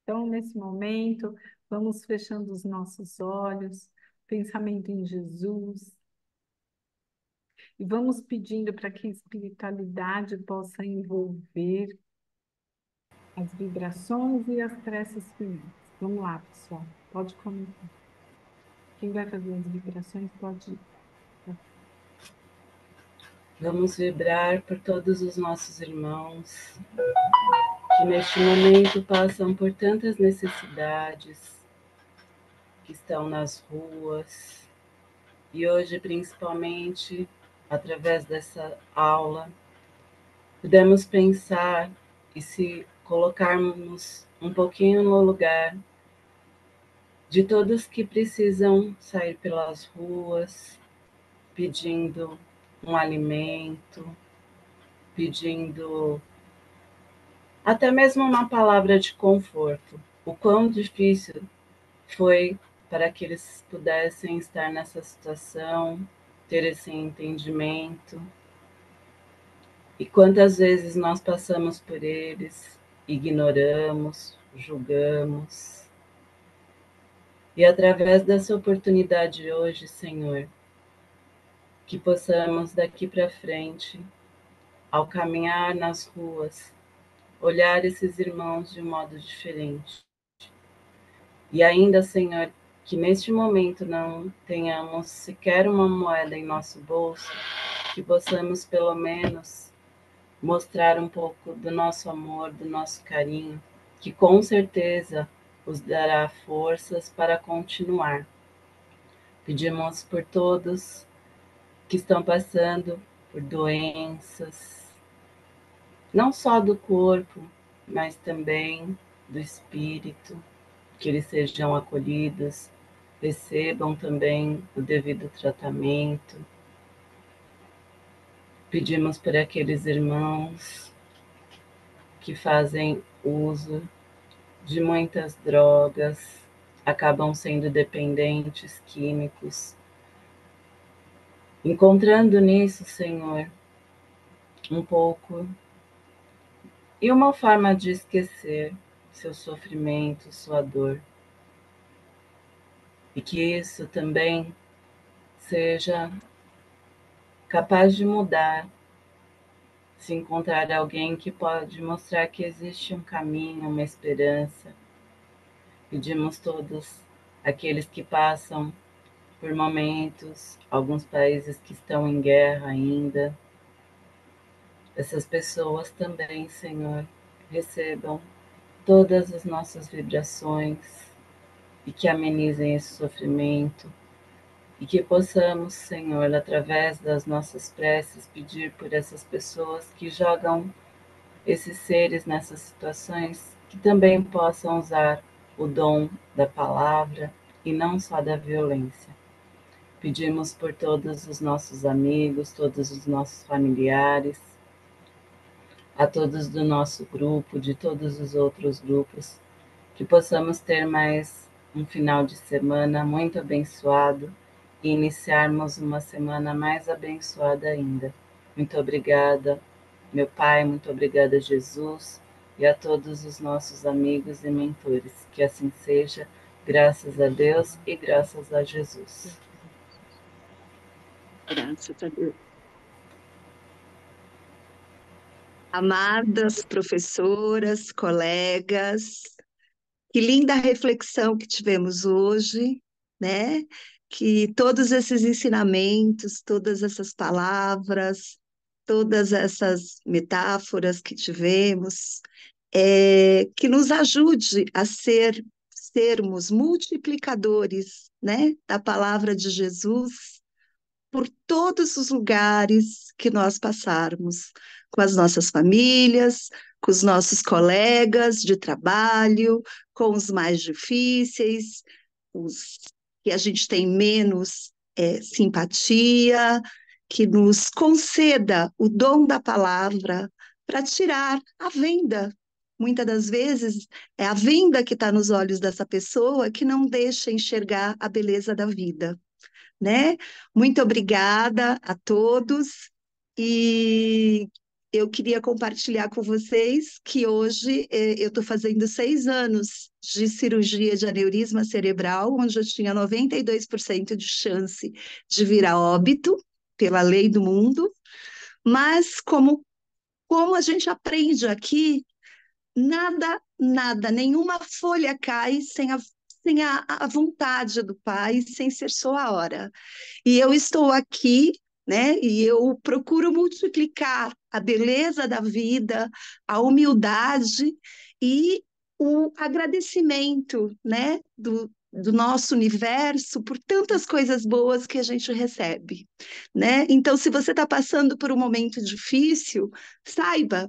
Então, nesse momento, vamos fechando os nossos olhos, pensamento em Jesus, e vamos pedindo para que a espiritualidade possa envolver as vibrações e as preces finais. Vamos lá, pessoal. Pode começar. Quem vai fazer as vibrações pode ir. vamos vibrar por todos os nossos irmãos que neste momento passam por tantas necessidades, que estão nas ruas e hoje, principalmente, através dessa aula, podemos pensar e se colocarmos um pouquinho no lugar de todos que precisam sair pelas ruas pedindo um alimento, pedindo até mesmo uma palavra de conforto. O quão difícil foi para que eles pudessem estar nessa situação, ter esse entendimento. E quantas vezes nós passamos por eles, ignoramos, julgamos. E através dessa oportunidade hoje, Senhor, que possamos daqui para frente, ao caminhar nas ruas, olhar esses irmãos de um modo diferente. E ainda, Senhor, que neste momento não tenhamos sequer uma moeda em nosso bolso, que possamos pelo menos mostrar um pouco do nosso amor, do nosso carinho, que com certeza os dará forças para continuar. Pedimos por todos que estão passando por doenças, não só do corpo, mas também do espírito, que eles sejam acolhidos, recebam também o devido tratamento. Pedimos por aqueles irmãos que fazem uso de muitas drogas, acabam sendo dependentes químicos, encontrando nisso, Senhor, um pouco e uma forma de esquecer seu sofrimento, sua dor. E que isso também seja capaz de mudar, se encontrar alguém que pode mostrar que existe um caminho, uma esperança. Pedimos todos aqueles que passam por momentos, alguns países que estão em guerra ainda, essas pessoas também, Senhor, recebam todas as nossas vibrações e que amenizem esse sofrimento e que possamos, Senhor, através das nossas preces, pedir por essas pessoas que jogam esses seres nessas situações, que também possam usar o dom da palavra e não só da violência. Pedimos por todos os nossos amigos, todos os nossos familiares, a todos do nosso grupo, de todos os outros grupos, que possamos ter mais um final de semana muito abençoado e iniciarmos uma semana mais abençoada ainda. Muito obrigada, meu Pai, muito obrigada, Jesus, e a todos os nossos amigos e mentores. Que assim seja, graças a Deus e graças a Jesus. Graças a Deus. Amadas professoras, colegas, que linda reflexão que tivemos hoje, né? Que todos esses ensinamentos, todas essas palavras, todas essas metáforas que tivemos, que nos ajude a sermos multiplicadores, né, da palavra de Jesus por todos os lugares que nós passarmos, com as nossas famílias, com os nossos colegas de trabalho, com os mais difíceis, os que a gente tem menos simpatia, que nos conceda o dom da palavra para tirar a venda. Muitas das vezes é a venda que está nos olhos dessa pessoa que não deixa enxergar a beleza da vida, né? Muito obrigada a todos e eu queria compartilhar com vocês que hoje eu estou fazendo 6 anos de cirurgia de aneurisma cerebral, onde eu tinha 92% de chance de vir a óbito, pela lei do mundo, mas como a gente aprende aqui, nada, nenhuma folha cai sem a vontade do Pai, sem ser sua hora. E eu estou aqui, né? E eu procuro multiplicar a beleza da vida, a humildade e o agradecimento, né? Do nosso universo por tantas coisas boas que a gente recebe, né? Então, se você está passando por um momento difícil, saiba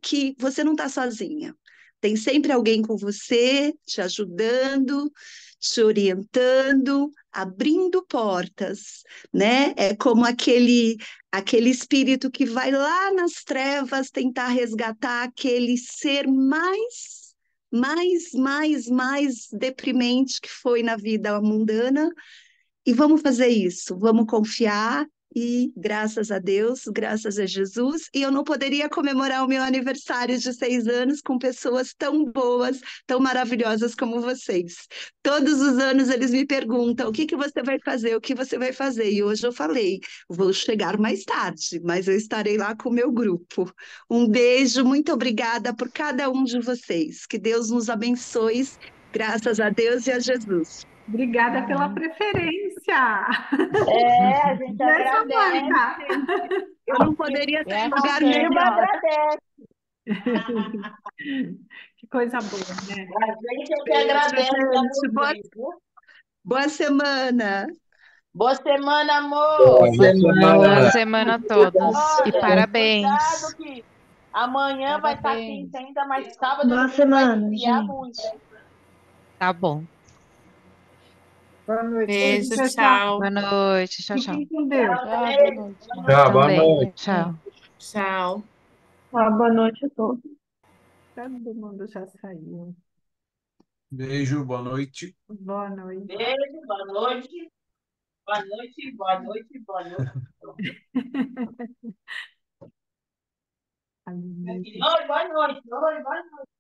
que você não está sozinha. Tem sempre alguém com você, te ajudando, te orientando, abrindo portas, né? É como aquele espírito que vai lá nas trevas tentar resgatar aquele ser mais deprimente que foi na vida mundana. E vamos fazer isso, vamos confiar e graças a Deus, graças a Jesus, e eu não poderia comemorar o meu aniversário de 6 anos com pessoas tão boas, tão maravilhosas como vocês. Todos os anos eles me perguntam: o que que você vai fazer? O que você vai fazer? E hoje eu falei: vou chegar mais tarde, mas eu estarei lá com o meu grupo. Um beijo, muito obrigada por cada um de vocês. Que Deus nos abençoe, graças a Deus e a Jesus. Obrigada pela preferência A gente nessa agradece. marca. Eu não poderia estar em A lugar firma melhor. agradece. Que coisa boa, né? A gente é que Beijo, agradece a gente. vocês, viu? Boa semana. Boa semana, amor. Boa Boa Boa semana. semana a E todos e olha, cuidado parabéns. que amanhã vai estar quente Parabéns. ainda, mas sábado e Boa domingo vai semana, esfriar gente. muito. Tá bom. Boa noite. Beijo, Beijo, pessoal. tchau. Boa noite. Tchau, tchau. Fiquem com Deus. Tchau, boa noite. Tchau, boa Também. noite. Tchau. Tchau. Boa noite a todos. Todo mundo já saiu. Beijo, boa noite. Boa noite. Beijo, boa noite. Boa noite, boa noite, boa noite. Aline. Oi, boa noite. Oi, boa noite.